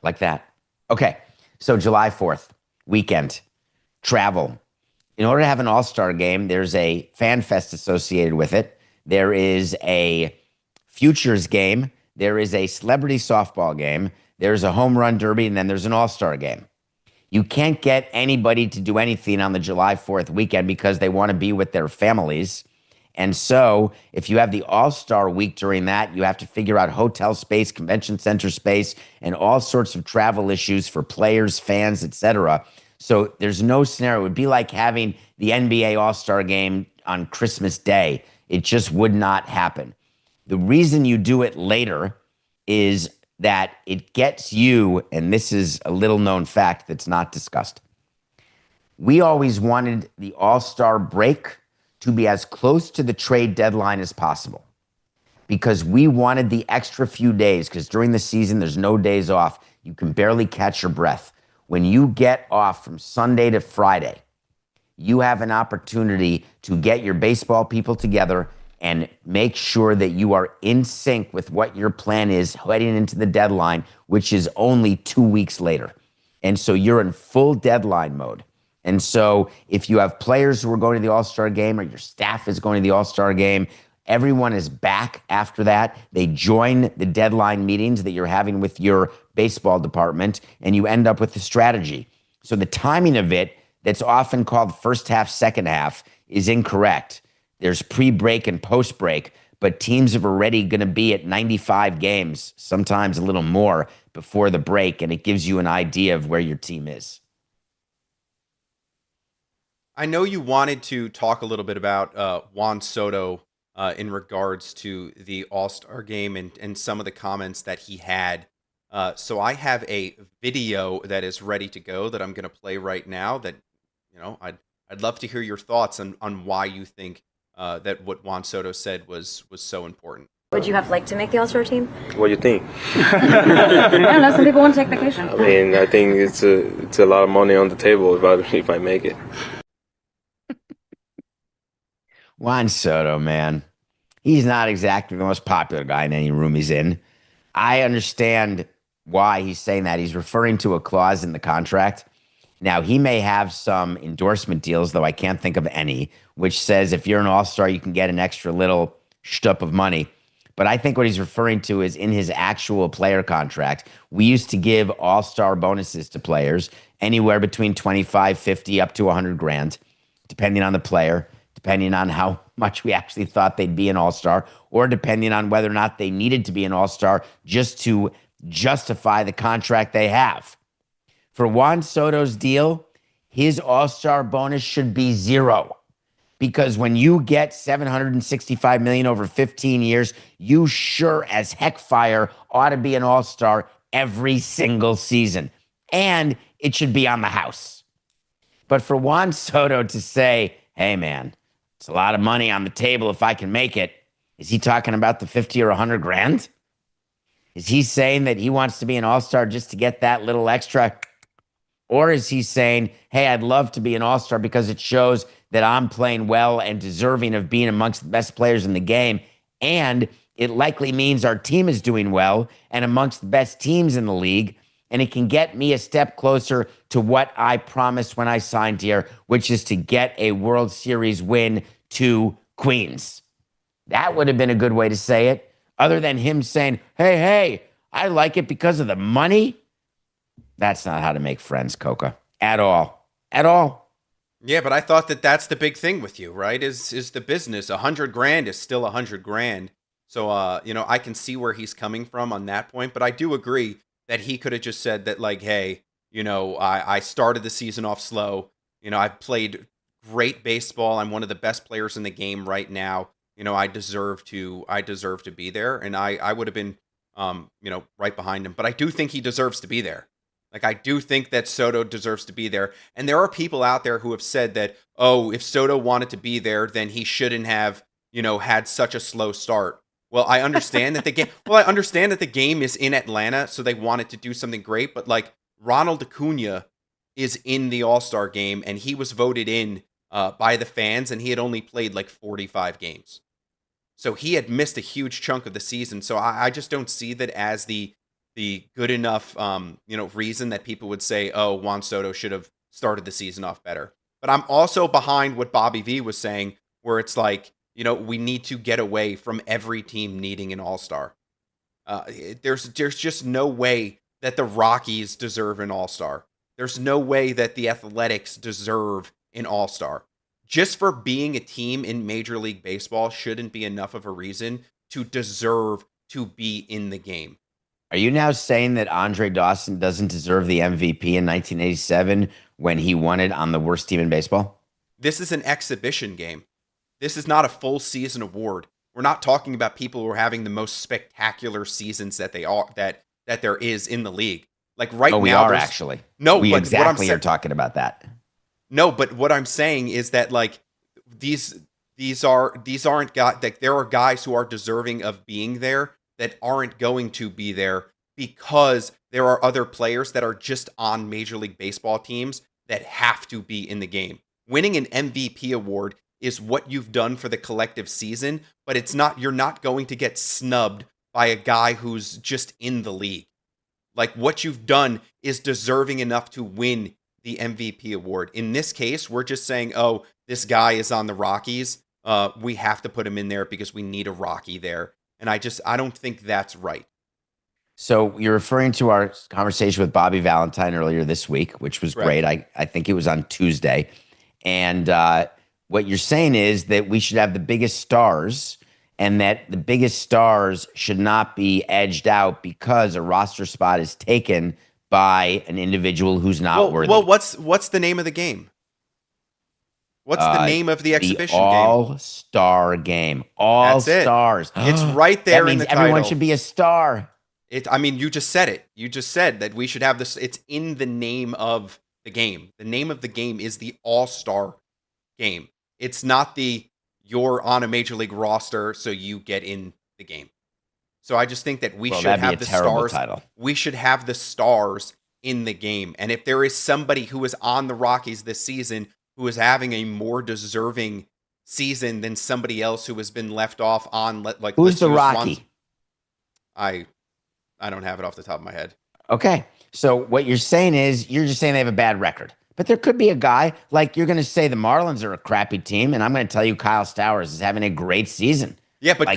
Like that. Okay. So July 4th, weekend, travel. In order to have an all-star game, there's a fan fest associated with it. There is a futures game. There is a celebrity softball game. There's a home run derby, and then there's an all-star game. You can't get anybody to do anything on the July 4th weekend because they want to be with their families. And so if you have the All-Star week during that, you have to figure out hotel space, convention center space, and all sorts of travel issues for players, fans, etc. So there's no scenario. It would be like having the NBA All-Star game on Christmas Day. It just would not happen. The reason you do it later is that it gets you, and this is a little known fact that's not discussed. We always wanted the All-Star break to be as close to the trade deadline as possible because we wanted the extra few days, because during the season, there's no days off. You can barely catch your breath. When you get off from Sunday to Friday, you have an opportunity to get your baseball people together and make sure that you are in sync with what your plan is heading into the deadline, which is only 2 weeks later. And so you're in full deadline mode. And so if you have players who are going to the All-Star game or your staff is going to the All-Star game, everyone is back after that. They join the deadline meetings that you're having with your baseball department, and you end up with the strategy. So the timing of it, that's often called first half, second half, is incorrect. There's pre-break and post-break, but teams are already going to be at 95 games, sometimes a little more, before the break, and it gives you an idea of where your team is. I know you wanted to talk a little bit about Juan Soto in regards to the All-Star game and some of the comments that he had. So I have a video that is ready to go that I'm going to play right now that, I'd love to hear your thoughts on why you think that what Juan Soto said was so important. Would you have liked to make the All-Star team? What do you think? I don't know. Some people want to take vacation. I mean, I think it's a lot of money on the table if I make it. Juan Soto, man. He's not exactly the most popular guy in any room he's in. I understand why he's saying that. He's referring to a clause in the contract. Now, he may have some endorsement deals, though I can't think of any, which says if you're an all-star, you can get an extra little shtup of money. But I think what he's referring to is in his actual player contract. We used to give all-star bonuses to players anywhere between 25, 50, up to 100 grand, depending on the player, depending on how much we actually thought they'd be an all-star, or depending on whether or not they needed to be an all-star just to justify the contract they have. For Juan Soto's deal, his all-star bonus should be zero. Because when you get $765 million over 15 years, you sure as heck fire ought to be an all-star every single season. And it should be on the house. But for Juan Soto to say, hey, man, it's a lot of money on the table if I can make it. Is he talking about the 50 or 100 grand? Is he saying that he wants to be an all-star just to get that little extra? Or is he saying, hey, I'd love to be an all-star because it shows that I'm playing well and deserving of being amongst the best players in the game, and it likely means our team is doing well and amongst the best teams in the league, and it can get me a step closer to what I promised when I signed here, which is to get a World Series win to Queens. That would have been a good way to say it, other than him saying, hey, I like it because of the money. That's not how to make friends, Coca, at all. At all. Yeah, but I thought that that's the big thing with you, right? Is the business. $100,000 is still $100,000. So, I can see where he's coming from on that point, but I do agree that he could have just said that, like, hey, I started the season off slow. I've played great baseball. I'm one of the best players in the game right now. I deserve to be there, and I would have been, right behind him. But I do think he deserves to be there. Like, I do think that Soto deserves to be there. And there are people out there who have said that, oh, if Soto wanted to be there, then he shouldn't have, had such a slow start. Well, I understand that the game is in Atlanta, so they wanted to do something great. But like, Ronald Acuna is in the All-Star game, and he was voted in by the fans, and he had only played like 45 games. So he had missed a huge chunk of the season. So I just don't see that as the good enough, reason that people would say, oh, Juan Soto should have started the season off better. But I'm also behind what Bobby V was saying, where it's like, we need to get away from every team needing an all-star. There's just no way that the Rockies deserve an all-star. There's no way that the Athletics deserve an all-star. Just for being a team in Major League Baseball shouldn't be enough of a reason to deserve to be in the game. Are you now saying that Andre Dawson doesn't deserve the MVP in 1987 when he won it on the worst team in baseball? This is an exhibition game. This is not a full season award. We're not talking about people who are having the most spectacular seasons that there is in the league. Like now, we are actually. No, we but exactly are talking about that. No, but what I'm saying is that like these aren't guys. Like, there are guys who are deserving of being there that aren't going to be there because there are other players that are just on Major League Baseball teams that have to be in the game. Winning an MVP award is what you've done for the collective season, but you're not going to get snubbed by a guy who's just in the league. Like, what you've done is deserving enough to win the MVP award. In this case, we're just saying, oh, this guy is on the Rockies. We have to put him in there because we need a Rocky there. And I don't think that's right. So you're referring to our conversation with Bobby Valentine earlier this week, which was great. I think it was on Tuesday. And what you're saying is that we should have the biggest stars, and that the biggest stars should not be edged out because a roster spot is taken by an individual who's not worthy. Well, what's the name of the game? What's the name of the exhibition game? All-Star game. All stars. It's right there in the title. Everyone should be a star. You just said it. You just said that we should have this. It's in the name of the game. The name of the game is the All-Star game. It's not you're on a Major League roster, so you get in the game. So I just think that we should have the stars. Title. We should have the stars in the game. And if there is somebody who is on the Rockies this season who is having a more deserving season than somebody else who has been left off on, like, who's the Rocky? I don't have it off the top of my head. Okay. So what you're saying is you're just saying they have a bad record. But there could be a guy, like, you're going to say the Marlins are a crappy team, and I'm going to tell you Kyle Stowers is having a great season. Yeah, but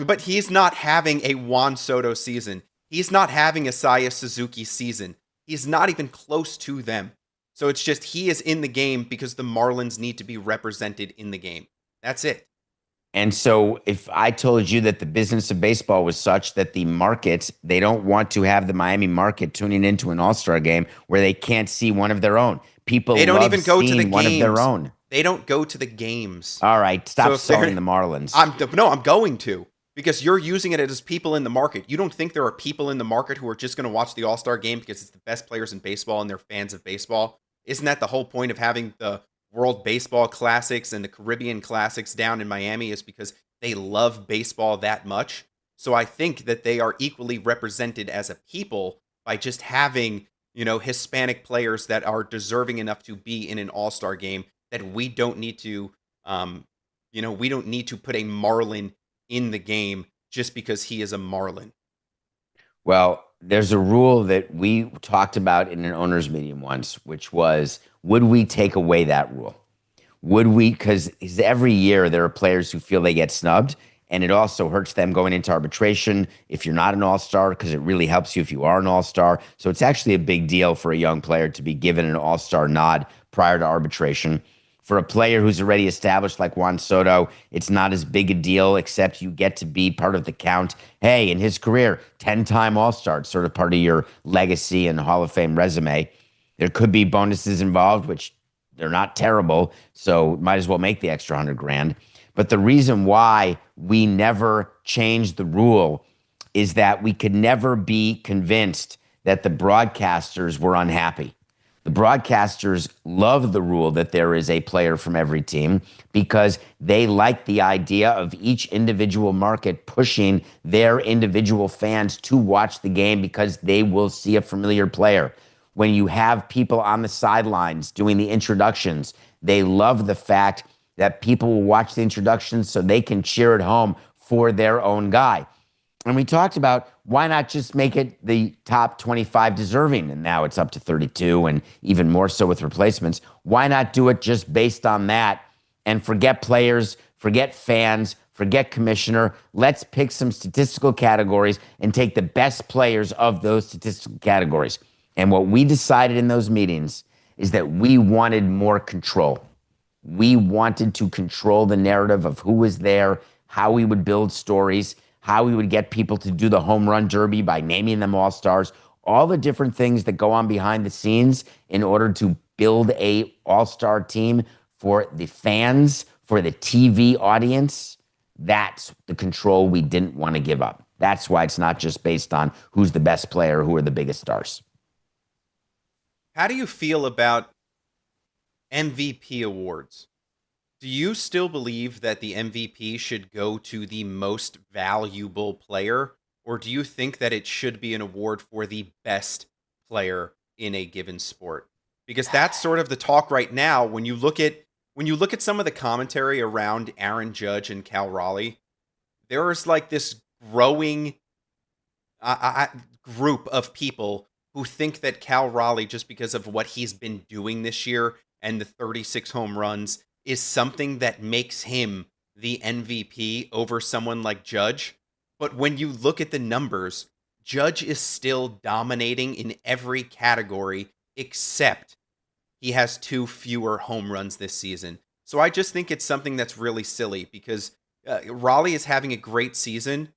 but he's not having a Juan Soto season. He's not having a Seiya Suzuki season. He's not even close to them. So it's just he is in the game because the Marlins need to be represented in the game. That's it. And so if I told you that the business of baseball was such that the markets, they don't want to have the Miami market tuning into an All-Star game where they can't see one of their own. They don't even go to the games. One of their own. They don't go to the games. All right, stop selling the Marlins. I'm going to, because you're using it as people in the market. You don't think there are people in the market who are just going to watch the All-Star game because it's the best players in baseball and they're fans of baseball? Isn't that the whole point of having the World Baseball Classics and the Caribbean Classics down in Miami, is because they love baseball that much? So I think that they are equally represented as a people by just having, Hispanic players that are deserving enough to be in an All-Star game, that we don't need to, we don't need to put a Marlin in the game just because he is a Marlin. Well, there's a rule that we talked about in an owners meeting once, which was, would we take away that rule? Would we? Because every year there are players who feel they get snubbed, and it also hurts them going into arbitration if you're not an all-star, because it really helps you if you are an all-star. So it's actually a big deal for a young player to be given an all-star nod prior to arbitration. For a player who's already established like Juan Soto, it's not as big a deal, except you get to be part of the count. Hey, in his career, 10-time All-Star, it's sort of part of your legacy and Hall of Fame resume. There could be bonuses involved, which they're not terrible, so might as well make the extra $100,000. But the reason why we never changed the rule is that we could never be convinced that the broadcasters were unhappy. The broadcasters love the rule that there is a player from every team because they like the idea of each individual market pushing their individual fans to watch the game because they will see a familiar player. When you have people on the sidelines doing the introductions, they love the fact that people will watch the introductions so they can cheer at home for their own guy. And we talked about why not just make it the top 25 deserving, and now it's up to 32 and even more so with replacements. Why not do it just based on that and forget players, forget fans, forget commissioner? Let's pick some statistical categories and take the best players of those statistical categories. And what we decided in those meetings is that we wanted more control. We wanted to control the narrative of who was there, how we would build stories, how we would get people to do the home run derby by naming them all-stars, all the different things that go on behind the scenes in order to build a all-star team for the fans, for the TV audience. That's the control we didn't want to give up. That's why it's not just based on who's the best player, who are the biggest stars. How do you feel about MVP awards? Do you still believe that the MVP should go to the most valuable player, or do you think that it should be an award for the best player in a given sport? Because that's sort of the talk right now. When you look at some of the commentary around Aaron Judge and Cal Raleigh, there is like this growing group of people who think that Cal Raleigh, just because of what he's been doing this year and the 36 home runs, is something that makes him the MVP over someone like Judge. But when you look at the numbers, Judge is still dominating in every category except he has 2 fewer home runs this season. So I just think it's something that's really silly because Raleigh is having a great season,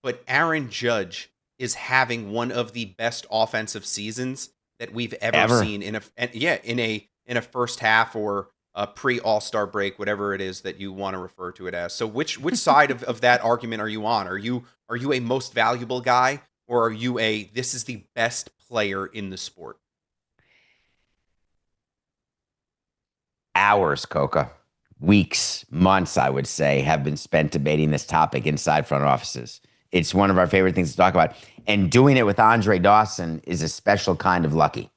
but Aaron Judge is having one of the best offensive seasons that we've ever seen in a first half or a pre-All-Star break, whatever it is that you want to refer to it as. So which side of that argument are you on? Are you a most valuable guy, or are you this is the best player in the sport? Hours, Coca, weeks, months, I would say, have been spent debating this topic inside front offices. It's one of our favorite things to talk about. And doing it with Andre Dawson is a special kind of lucky.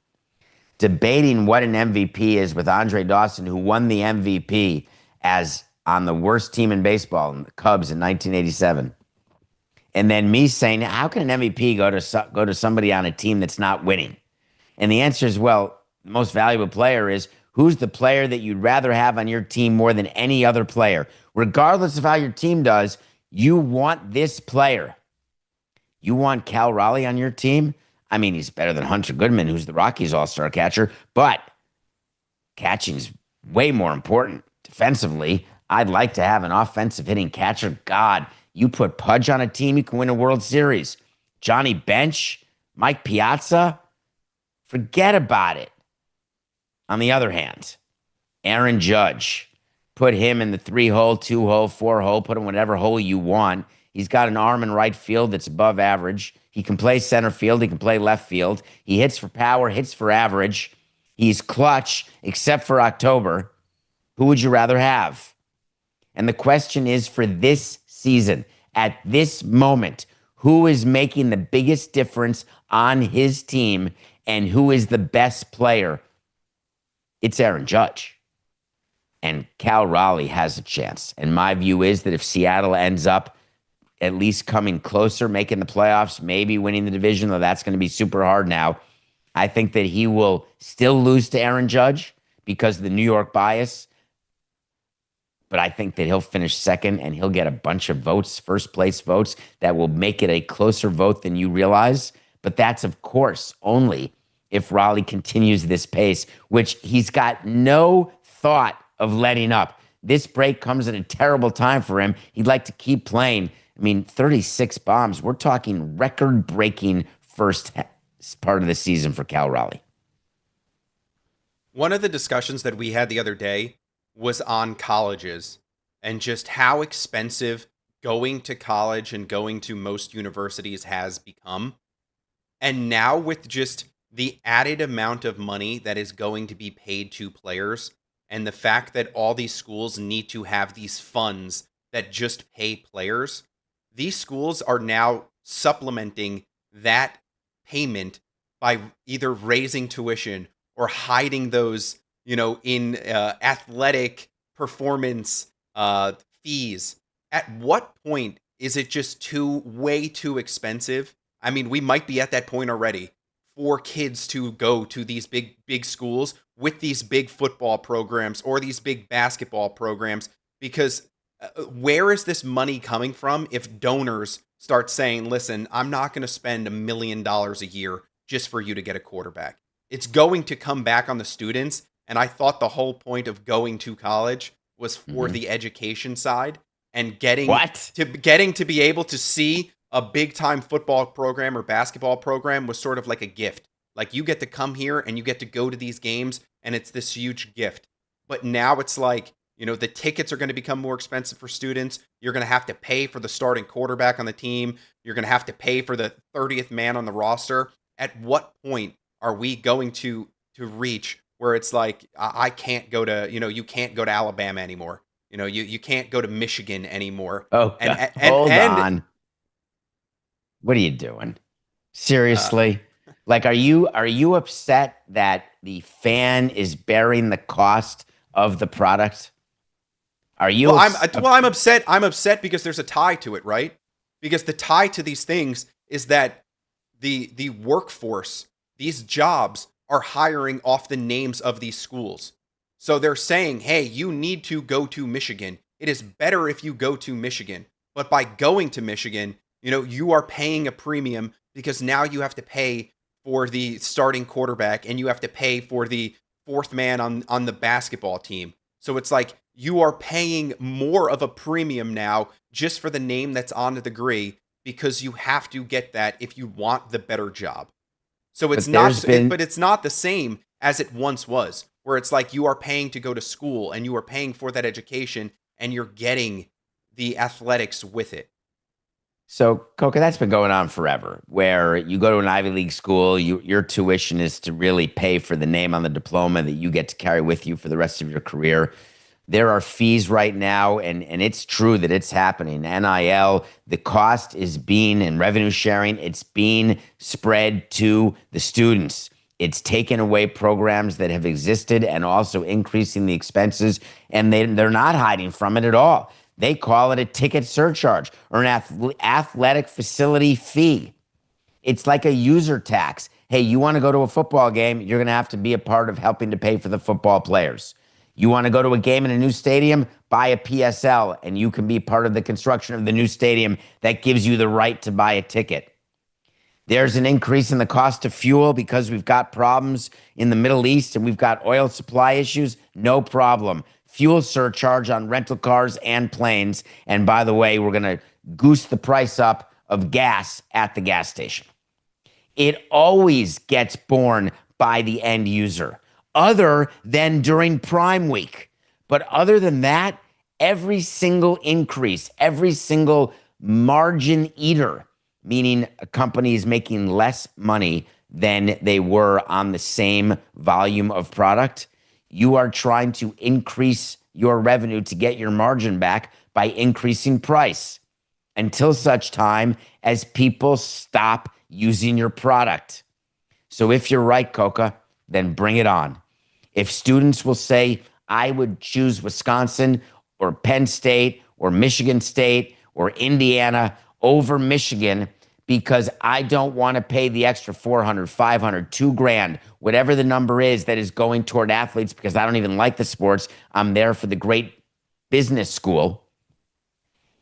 Debating what an MVP is with Andre Dawson, who won the MVP as on the worst team in baseball, the Cubs in 1987. And then me saying, how can an MVP go to somebody on a team that's not winning? And the answer is, well, the most valuable player is who's the player that you'd rather have on your team more than any other player. Regardless of how your team does, you want this player. You want Cal Raleigh on your team? I mean, he's better than Hunter Goodman, who's the Rockies all-star catcher, but catching's way more important defensively. I'd like to have an offensive hitting catcher. God, you put Pudge on a team, you can win a World Series. Johnny Bench, Mike Piazza, forget about it. On the other hand, Aaron Judge, put him in the 3-hole, 2-hole, 4-hole, put him whatever hole you want. He's got an arm in right field that's above average. He can play center field. He can play left field. He hits for power, hits for average. He's clutch, except for October. Who would you rather have? And the question is, for this season, at this moment, who is making the biggest difference on his team and who is the best player? It's Aaron Judge. And Cal Raleigh has a chance. And my view is that if Seattle ends up at least coming closer, making the playoffs, maybe winning the division, though that's going to be super hard now. I think that he will still lose to Aaron Judge because of the New York bias. But I think that he'll finish second and he'll get a bunch of votes, first place votes, that will make it a closer vote than you realize. But that's, of course, only if Raleigh continues this pace, which he's got no thought of letting up. This break comes at a terrible time for him. He'd like to keep playing. I mean, 36 bombs. We're talking record-breaking first part of the season for Cal Raleigh. One of the discussions that we had the other day was on colleges and just how expensive going to college and going to most universities has become. And now with just the added amount of money that is going to be paid to players and the fact that all these schools need to have these funds that just pay players, these schools are now supplementing that payment by either raising tuition or hiding those, in athletic performance fees. At what point is it just way too expensive? I mean, we might be at that point already for kids to go to these big schools with these big football programs or these big basketball programs, because where is this money coming from if donors start saying, listen, I'm not going to spend $1 million a year just for you to get a quarterback? It's going to come back on the students. And I thought the whole point of going to college was for the education side and getting to be able to see a big time football program or basketball program was sort of like a gift. Like, you get to come here and you get to go to these games and it's this huge gift. But now it's like, the tickets are going to become more expensive for students. You're going to have to pay for the starting quarterback on the team. You're going to have to pay for the 30th man on the roster. At what point are we going to reach where it's like, I can't go to, you can't go to Alabama anymore. You can't go to Michigan anymore. Oh, hold on. What are you doing? Seriously? Are you upset that the fan is bearing the cost of the product? Are you? Well, I'm upset. I'm upset because there's a tie to it, right? Because the tie to these things is that the workforce, these jobs, are hiring off the names of these schools. So they're saying, hey, you need to go to Michigan. It is better if you go to Michigan. But by going to Michigan, you are paying a premium because now you have to pay for the starting quarterback and you have to pay for the fourth man on the basketball team. So it's like you are paying more of a premium now just for the name that's on the degree because you have to get that if you want the better job. So it's but it's not the same as it once was, where it's like you are paying to go to school and you are paying for that education and you're getting the athletics with it. So, Coca, that's been going on forever, where you go to an Ivy League school, your tuition is to really pay for the name on the diploma that you get to carry with you for the rest of your career. There are fees right now, and it's true that it's happening. NIL, the cost is and revenue sharing, it's being spread to the students. It's taken away programs that have existed and also increasing the expenses, and they're not hiding from it at all. They call it a ticket surcharge or an athletic facility fee. It's like a user tax. Hey, you want to go to a football game, you're going to have to be a part of helping to pay for the football players. You want to go to a game in a new stadium, buy a PSL, and you can be part of the construction of the new stadium that gives you the right to buy a ticket. There's an increase in the cost of fuel because we've got problems in the Middle East and we've got oil supply issues. No problem. Fuel surcharge on rental cars and planes. And by the way, we're going to goose the price up of gas at the gas station. It always gets borne by the end user, other than during Prime Week. But other than that, every single increase, every single margin eater, meaning a company is making less money than they were on the same volume of product, you are trying to increase your revenue to get your margin back by increasing price until such time as people stop using your product. So if you're right, Coca, then bring it on. If students will say, I would choose Wisconsin or Penn State or Michigan State or Indiana over Michigan because I don't want to pay the extra 400, 500, $2,000, whatever the number is that is going toward athletes because I don't even like the sports. I'm there for the great business school.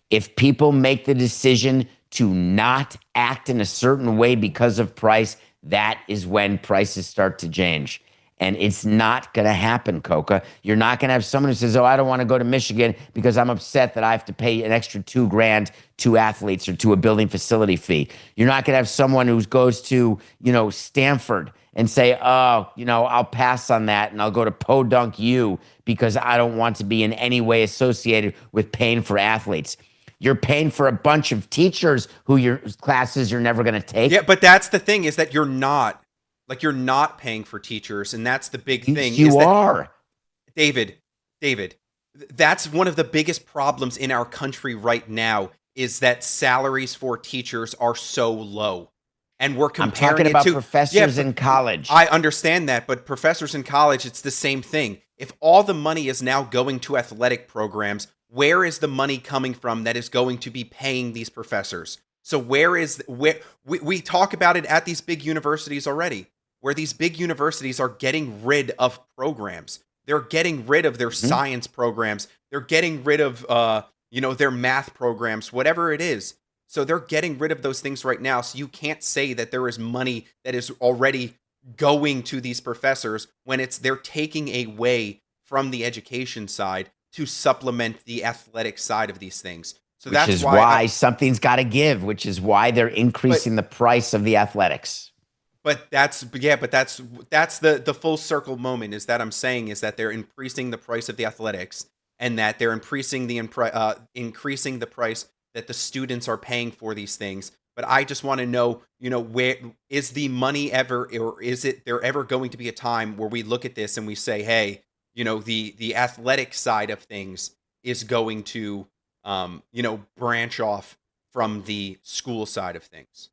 If people make the decision to not act in a certain way because of price, that is when prices start to change. And it's not going to happen, Coca. You're not going to have someone who says, oh, I don't want to go to Michigan because I'm upset that I have to pay an extra $2,000 to athletes or to a building facility fee. You're not going to have someone who goes to, Stanford and say, oh, I'll pass on that and I'll go to Podunk U because I don't want to be in any way associated with paying for athletes. You're paying for a bunch of teachers whose classes you're never going to take. Yeah, but that's the thing is that you're not paying for teachers, and that's the big thing. You are. David, that's one of the biggest problems in our country right now is that salaries for teachers are so low. And we're comparing I'm talking about to professors in college. I understand that, but professors in college, it's the same thing. If all the money is now going to athletic programs, where is the money coming from that is going to be paying these professors? So where we talk about it at these big universities already, where these big universities are getting rid of programs. They're getting rid of their science programs. They're getting rid of their math programs, whatever it is. So they're getting rid of those things right now. So you can't say that there is money that is already going to these professors when they're taking away from the education side to supplement the athletic side of these things. So which is why something's got to give, which is why they're increasing the price of the athletics. But that's the full circle moment is that I'm saying is that they're increasing the price of the athletics and that they're increasing the price that the students are paying for these things. But I just want to know, where is the money ever, or is there ever going to be a time where we look at this and we say, hey, the athletic side of things is going to, branch off from the school side of things?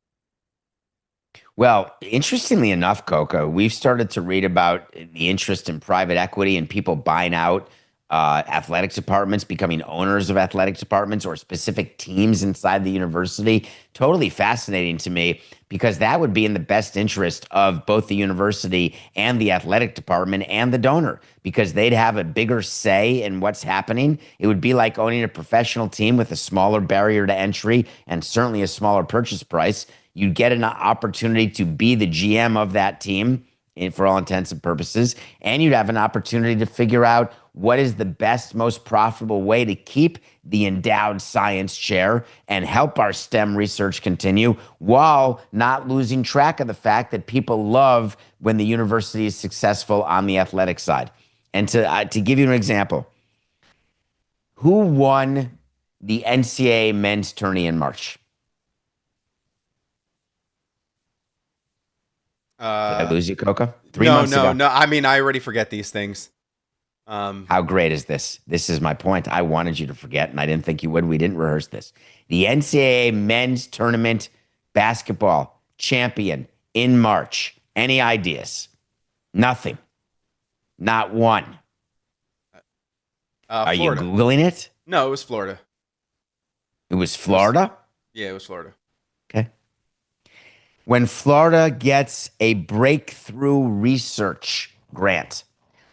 Well, interestingly enough, Coca, we've started to read about the interest in private equity and people buying out athletics departments, becoming owners of athletic departments or specific teams inside the university. Totally fascinating to me because that would be in the best interest of both the university and the athletic department and the donor because they'd have a bigger say in what's happening. It would be like owning a professional team with a smaller barrier to entry and certainly a smaller purchase price. You'd get an opportunity to be the GM of that team for all intents and purposes, and you'd have an opportunity to figure out what is the best, most profitable way to keep the endowed science chair and help our STEM research continue while not losing track of the fact that people love when the university is successful on the athletic side. And to give you an example, who won the NCAA men's tourney in March? Did I lose you, Coca? 3 months ago. No. I mean, I already forget these things. How great is this? This is my point. I wanted you to forget, and I didn't think you would. We didn't rehearse this. The NCAA men's tournament basketball champion in March. Any ideas? Nothing. Not one. Are you Florida. Googling it? No, it was Florida. It was Florida? Yeah, it was Florida. Okay. When Florida gets a breakthrough research grant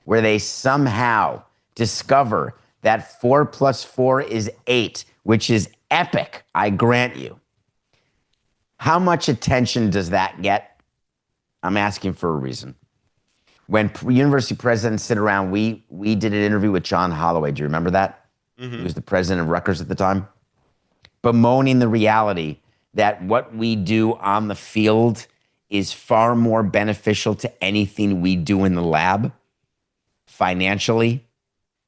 where they somehow discover that 4 + 4 is 8, which is epic, I grant you. How much attention does that get? I'm asking for a reason. When university presidents sit around, we did an interview with John Holloway. Do you remember that? Mm-hmm. He was the president of Rutgers at the time. Bemoaning the reality that what we do on the field is far more beneficial to anything we do in the lab, financially,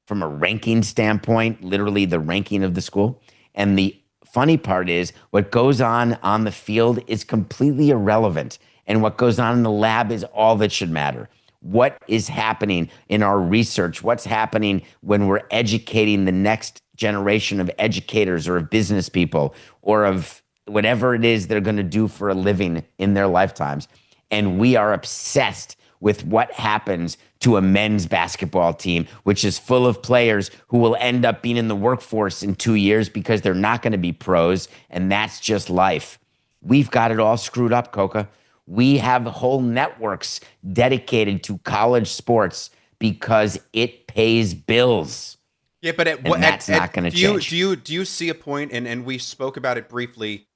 from a ranking standpoint, literally the ranking of the school. And the funny part is what goes on the field is completely irrelevant. And what goes on in the lab is all that should matter. What is happening in our research? What's happening when we're educating the next generation of educators or of business people or of whatever it is they're going to do for a living in their lifetimes. And we are obsessed with what happens to a men's basketball team, which is full of players who will end up being in the workforce in 2 years because they're not going to be pros, and that's just life. We've got it all screwed up, Coca. We have whole networks dedicated to college sports because it pays bills. Yeah, but that's not going to change. Do you see a point? And we spoke about it briefly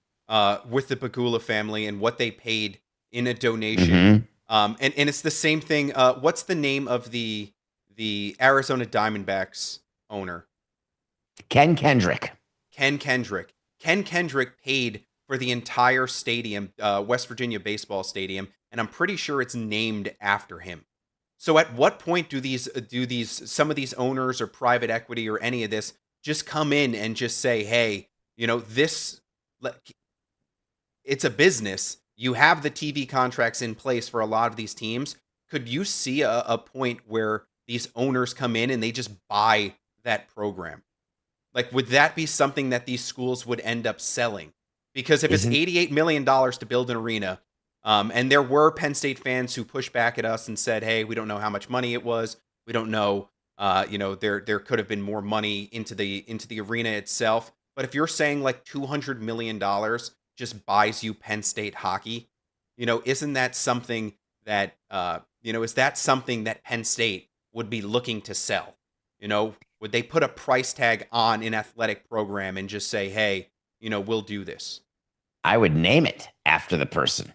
with the Pegula family and what they paid in a donation. And it's the same thing. What's the name of the Arizona Diamondbacks owner? Ken Kendrick. Ken Kendrick paid for the entire stadium, West Virginia baseball stadium, and I'm pretty sure it's named after him. So at what point do some of these owners or private equity or any of this just come in and just say, hey, this, it's a business. You have the TV contracts in place for a lot of these teams. Could you see a point where these owners come in and they just buy that program? Like, would that be something that these schools would end up selling? Because if it's $88 million to build an arena, and there were Penn State fans who pushed back at us and said, hey, we don't know how much money it was. We don't know, there could have been more money into the arena itself. But if you're saying like $200 million just buys you Penn State hockey, isn't that something that, is that something that Penn State would be looking to sell? Would they put a price tag on an athletic program and just say, hey, we'll do this? I would name it after the person.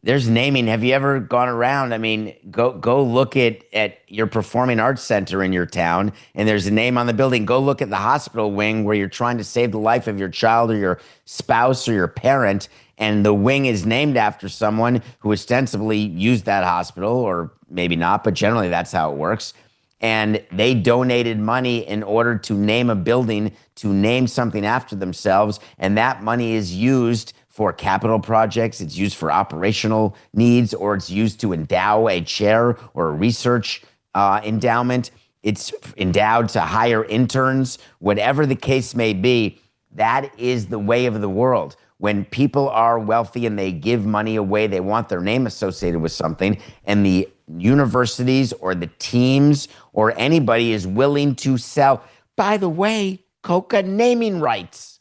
There's naming. Have you ever gone around? I mean, go look at your performing arts center in your town, and there's a name on the building. Go look at the hospital wing where you're trying to save the life of your child or your spouse or your parent, and the wing is named after someone who ostensibly used that hospital, or maybe not, but generally that's how it works. And they donated money in order to name a building, to name something after themselves, and that money is used for capital projects, it's used for operational needs, or it's used to endow a chair or a research endowment. It's endowed to hire interns, whatever the case may be. That is the way of the world. When people are wealthy and they give money away, they want their name associated with something, and the universities or the teams or anybody is willing to sell. By the way, Coca, naming rights.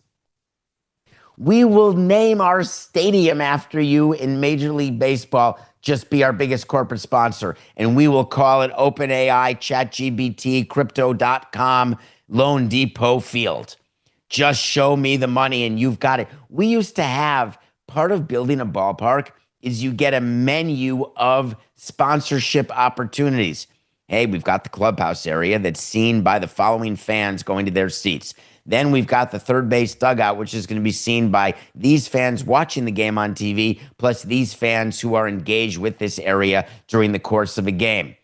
We will name our stadium after you in Major League Baseball. Just be our biggest corporate sponsor. And we will call it OpenAI, ChatGPT, Crypto.com, Loan Depot Field. Just show me the money and you've got it. We used to have, part of building a ballpark is you get a menu of sponsorship opportunities. Hey, we've got the clubhouse area that's seen by the following fans going to their seats. Then we've got the third base dugout, which is going to be seen by these fans watching the game on TV, plus these fans who are engaged with this area during the course of a game.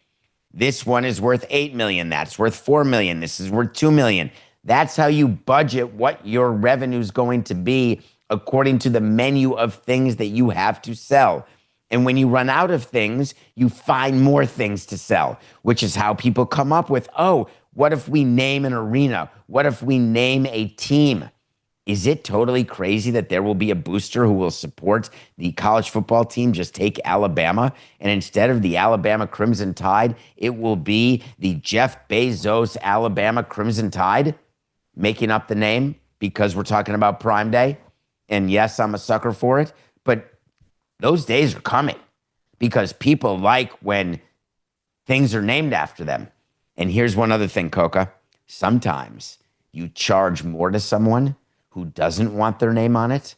This one is worth $8 million. That's worth $4 million. This is worth $2 million. That's how you budget what your revenue is going to be according to the menu of things that you have to sell. And when you run out of things, you find more things to sell, which is how people come up with, oh, what if we name an arena? What if we name a team? Is it totally crazy that there will be a booster who will support the college football team? Just take Alabama, and instead of the Alabama Crimson Tide, it will be the Jeff Bezos Alabama Crimson Tide, making up the name because we're talking about Prime Day. And yes, I'm a sucker for it, but those days are coming because people like when things are named after them. And here's one other thing, Coca. Sometimes you charge more to someone who doesn't want their name on it,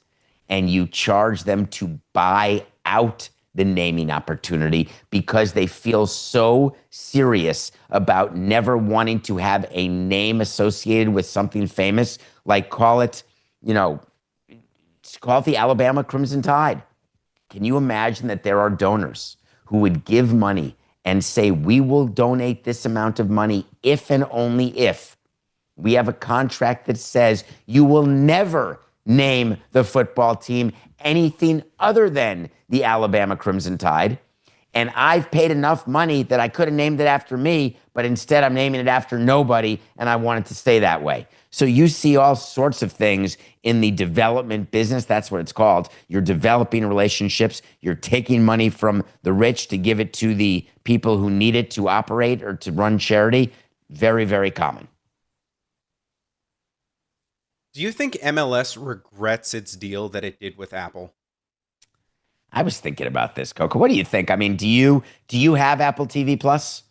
and you charge them to buy out the naming opportunity because they feel so serious about never wanting to have a name associated with something famous, like call it the Alabama Crimson Tide. Can you imagine that there are donors who would give money and say, we will donate this amount of money if and only if we have a contract that says you will never name the football team anything other than the Alabama Crimson Tide. And I've paid enough money that I could have named it after me, but instead I'm naming it after nobody, and I want it to stay that way. So you see all sorts of things in the development business. That's what it's called. You're developing relationships. You're taking money from the rich to give it to the people who need it to operate or to run charity, very, very common. Do you think MLS regrets its deal that it did with Apple? I was thinking about this, Coca. What do you think? I mean, do you have Apple TV Plus?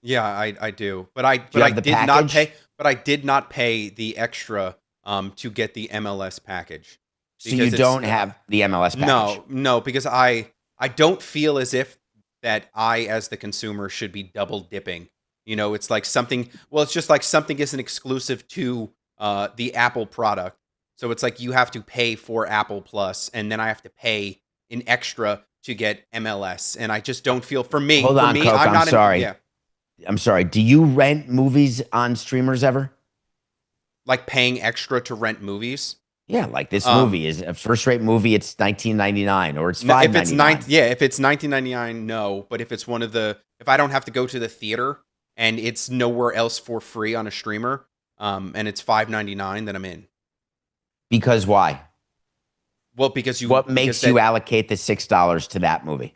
Yeah, I do. But I have the did not package? pay I did not pay the extra to get the MLS package. So you Because it's- don't have the MLS package? No, because I don't feel as if that I, as the consumer, should be double dipping. You know, it's like something. Well, it's just like something isn't exclusive to the Apple product, so it's like you have to pay for Apple Plus, and then I have to pay an extra to get MLS, and I just don't feel for me. Hold for on, me, Coke, I'm not sorry. Yeah, I'm sorry. Do you rent movies on streamers ever? like paying extra to rent movies. Yeah, like this movie is a first-rate movie. It's $19.99 or it's No, $5.99. if it's if it's $19.99, no. But if it's if I don't have to go to the theater and it's nowhere else for free on a streamer, and it's $5.99, then I'm in. Because why? Well, because What makes you allocate the $6 to that movie?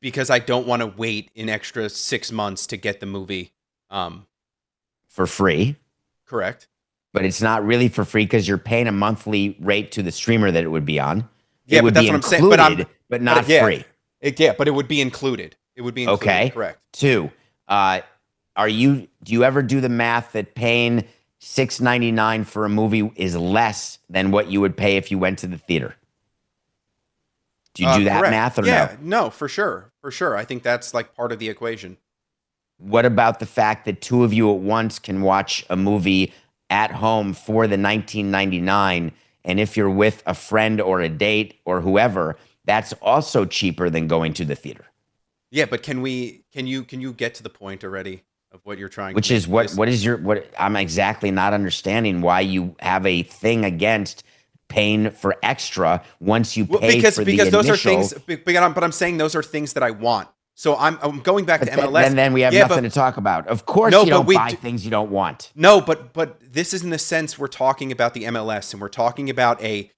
Because I don't want to wait an extra 6 months to get the movie. For free, Correct. but it's not really for free because you're paying a monthly rate to the streamer that it would be on. Yeah, It would but that's be what I'm saying. included, but not yeah, free. But it would be included. It would be included. Okay. Correct. 2, do you ever do the math that paying $6.99 for a movie is less than what you would pay if you went to the theater? Do you do that Correct. math or yeah, no? no, for sure. For sure. I think that's like part of the equation. What about the fact that two of you at once can watch a movie at home for the $19.99, and if you're with a friend or a date or whoever, that's also cheaper than going to the theater? Yeah, but can you get to the point already of what you're trying Which to is make? what I'm exactly not understanding why you have a thing against paying for extra once you pay because for the those initial. are things. But I'm saying those are things that I want. So I'm going back to But MLS. then we have Yeah, nothing to talk about. Of course, No, you but don't we buy do- things you don't want. No, but this is in the sense we're talking about the MLS, and we're talking about a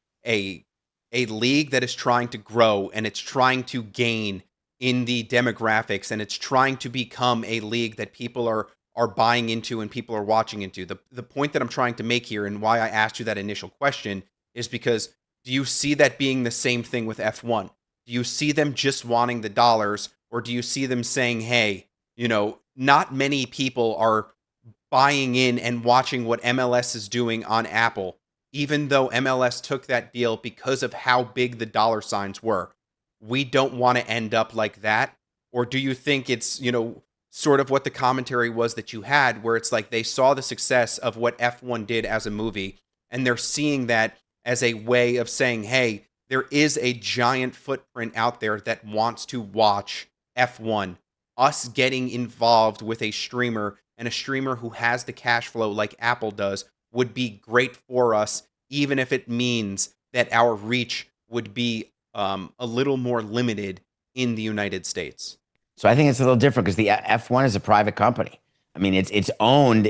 league that is trying to grow, and it's trying to gain in the demographics, and it's trying to become a league that people are buying into and people are watching into. The point that I'm trying to make here, and why I asked you that initial question, is because do you see that being the same thing with F1? Do you see them just wanting the dollars, or do you see them saying, hey, not many people are buying in and watching what MLS is doing on Apple, even though MLS took that deal because of how big the dollar signs were? We don't want to end up like that. Or do you think it's, sort of what the commentary was that you had, where it's like they saw the success of what F1 did as a movie, and they're seeing that as a way of saying, hey, there is a giant footprint out there that wants to watch F1. Us getting involved with a streamer, and a streamer who has the cash flow like Apple does, would be great for us, even if it means that our reach would be a little more limited in the United States. So I think it's a little different because the F1 is a private company. I mean, it's owned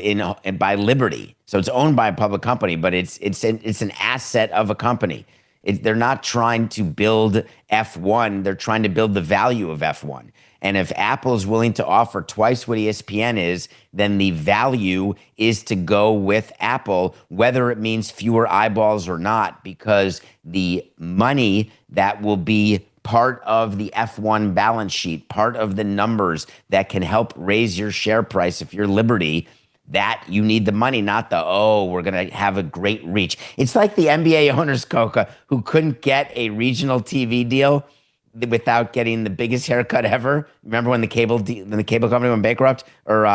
by Liberty, so it's owned by a public company, but it's an asset of a company. They're not trying to build F1; they're trying to build the value of F1. And if Apple is willing to offer twice what ESPN is, then the value is to go with Apple, whether it means fewer eyeballs or not, because the money that will be part of the F1 balance sheet, part of the numbers that can help raise your share price if you're Liberty, that you need the money, not we're going to have a great reach. It's like the NBA owners, Coca, who couldn't get a regional TV deal without getting the biggest haircut ever. Remember when the cable company went bankrupt, or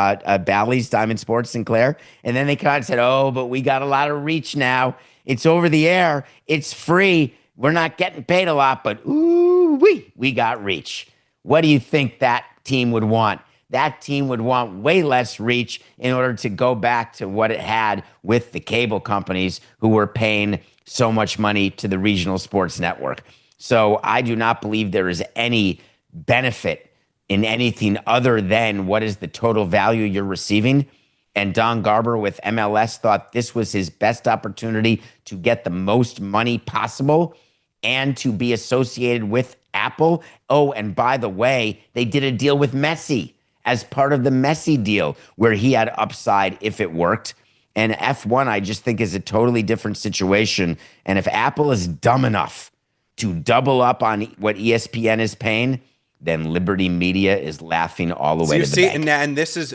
Bally's, Diamond Sports, Sinclair? And then they kind of said, but we got a lot of reach now. It's over the air. It's free. We're not getting paid a lot, but we got reach. What do you think that team would want? That team would want way less reach in order to go back to what it had with the cable companies who were paying so much money to the regional sports network. So I do not believe there is any benefit in anything other than what is the total value you're receiving. And Don Garber with MLS thought this was his best opportunity to get the most money possible and to be associated with Apple. Oh, and by the way, they did a deal with Messi as part of the Messi deal where he had upside if it worked. And F1, I just think, is a totally different situation. And if Apple is dumb enough to double up on what ESPN is paying, then Liberty Media is laughing all the way to the bank. And this is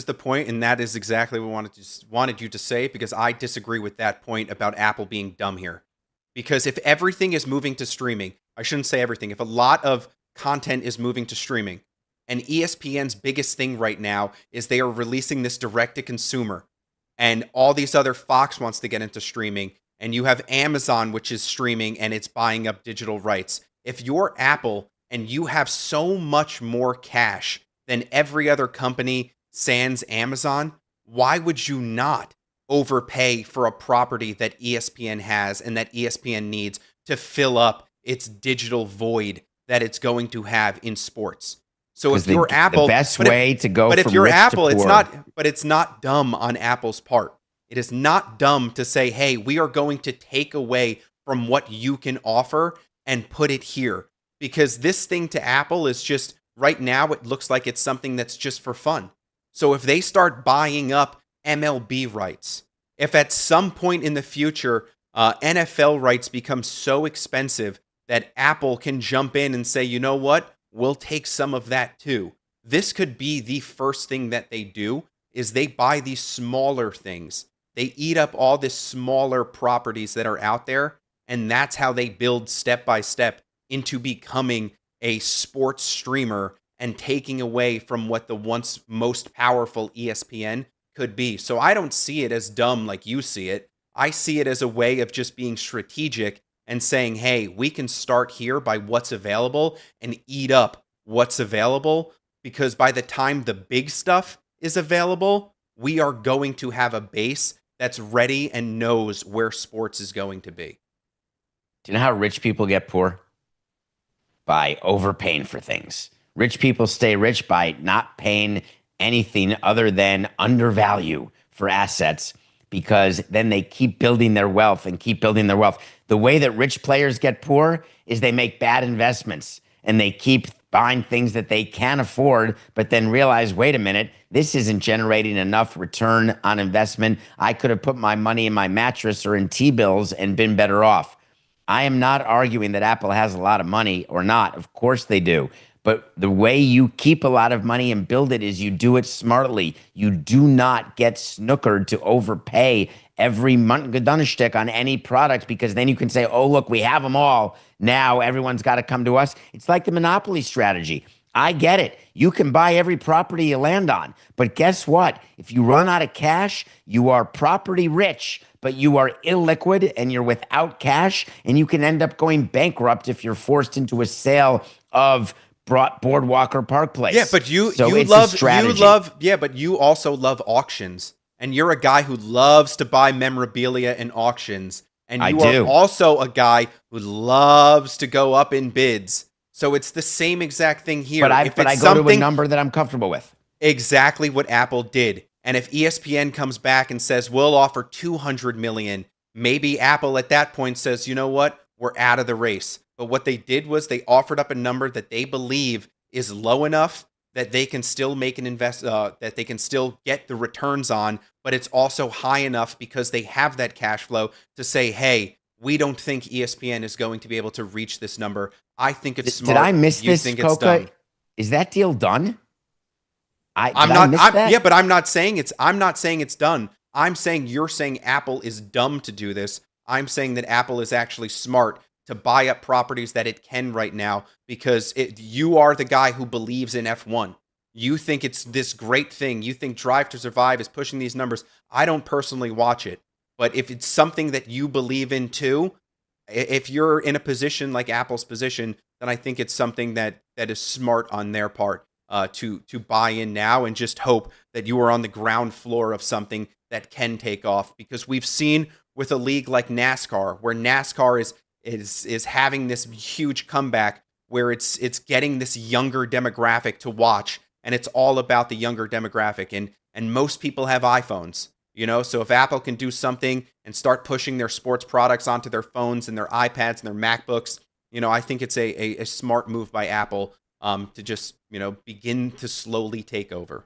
the point, and that is exactly what I wanted you to say, because I disagree with that point about Apple being dumb here. Because if everything is moving to streaming, I shouldn't say everything, if a lot of content is moving to streaming, and ESPN's biggest thing right now is they are releasing this direct-to-consumer, and all these other, Fox wants to get into streaming, and you have Amazon, which is streaming, and it's buying up digital rights. If you're Apple and you have so much more cash than every other company sans Amazon, why would you not overpay for a property that ESPN has and that ESPN needs to fill up its digital void that it's going to have in sports? So if you're Apple, the best way to go. But if from you're rich Apple, to it's poor. not. But it's not dumb on Apple's part. It is not dumb to say, "Hey, we are going to take away from what you can offer and put it here." Because this thing to Apple is just, right now, it looks like it's something that's just for fun. So if they start buying up MLB rights, if at some point in the future NFL rights become so expensive that Apple can jump in and say, you know what, we'll take some of that too. This could be the first thing that they do, is they buy these smaller things. They eat up all the smaller properties that are out there, and that's how they build step by step into becoming a sports streamer and taking away from what the once most powerful ESPN could be. So I don't see it as dumb like you see it. I see it as a way of just being strategic and saying, hey, we can start here by what's available and eat up what's available, because by the time the big stuff is available, we are going to have a base that's ready and knows where sports is going to be. Do you know how rich people get poor? By overpaying for things. Rich people stay rich by not paying anything other than undervalue for assets, because then they keep building their wealth and keep building their wealth. The way that rich players get poor is they make bad investments and they keep buying things that they can't afford, but then realize, wait a minute, this isn't generating enough return on investment. I could have put my money in my mattress or in T-bills and been better off. I am not arguing that Apple has a lot of money or not. Of course they do. But the way you keep a lot of money and build it is you do it smartly. You do not get snookered to overpay every Donnerstick on any product, because then you can say, oh, look, we have them all. Now everyone's got to come to us. It's like the monopoly strategy. I get it. You can buy every property you land on. But guess what? If you run out of cash, you are property rich, but you are illiquid and you're without cash, and you can end up going bankrupt if you're forced into a sale of Boardwalk or Park Place. Yeah, but you also love auctions, and you're a guy who loves to buy memorabilia in auctions, and you are also a guy who loves to go up in bids. So it's the same exact thing here. But I go to a number that I'm comfortable with. Exactly what Apple did. And if ESPN comes back and says, we'll offer $200 million, maybe Apple at that point says, you know what, we're out of the race. But what they did was they offered up a number that they believe is low enough that they can still make an that they can still get the returns on, but it's also high enough because they have that cash flow to say, hey, we don't think ESPN is going to be able to reach this number. I think it's smart. Did I miss this, Coca? Is that deal done? But I'm not saying it's done. I'm saying you're saying Apple is dumb to do this. I'm saying that Apple is actually smart to buy up properties that it can right now, because you are the guy who believes in F1. You think it's this great thing. You think Drive to Survive is pushing these numbers. I don't personally watch it, but if it's something that you believe in too, if you're in a position like Apple's position, then I think it's something that is smart on their part to buy in now and just hope that you are on the ground floor of something that can take off. Because we've seen with a league like NASCAR, where NASCAR is having this huge comeback, where it's getting this younger demographic to watch, and it's all about the younger demographic, and most people have iPhones, so if Apple can do something and start pushing their sports products onto their phones and their iPads and their MacBooks, I think it's a smart move by Apple to just, begin to slowly take over.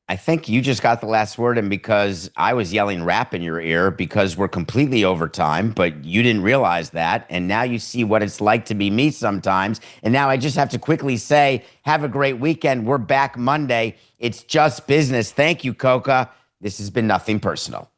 I think you just got the last word, and because I was yelling rap in your ear because we're completely over time, but you didn't realize that. And now you see what it's like to be me sometimes. And now I just have to quickly say, have a great weekend. We're back Monday. It's just business. Thank you, Coca. This has been Nothing Personal.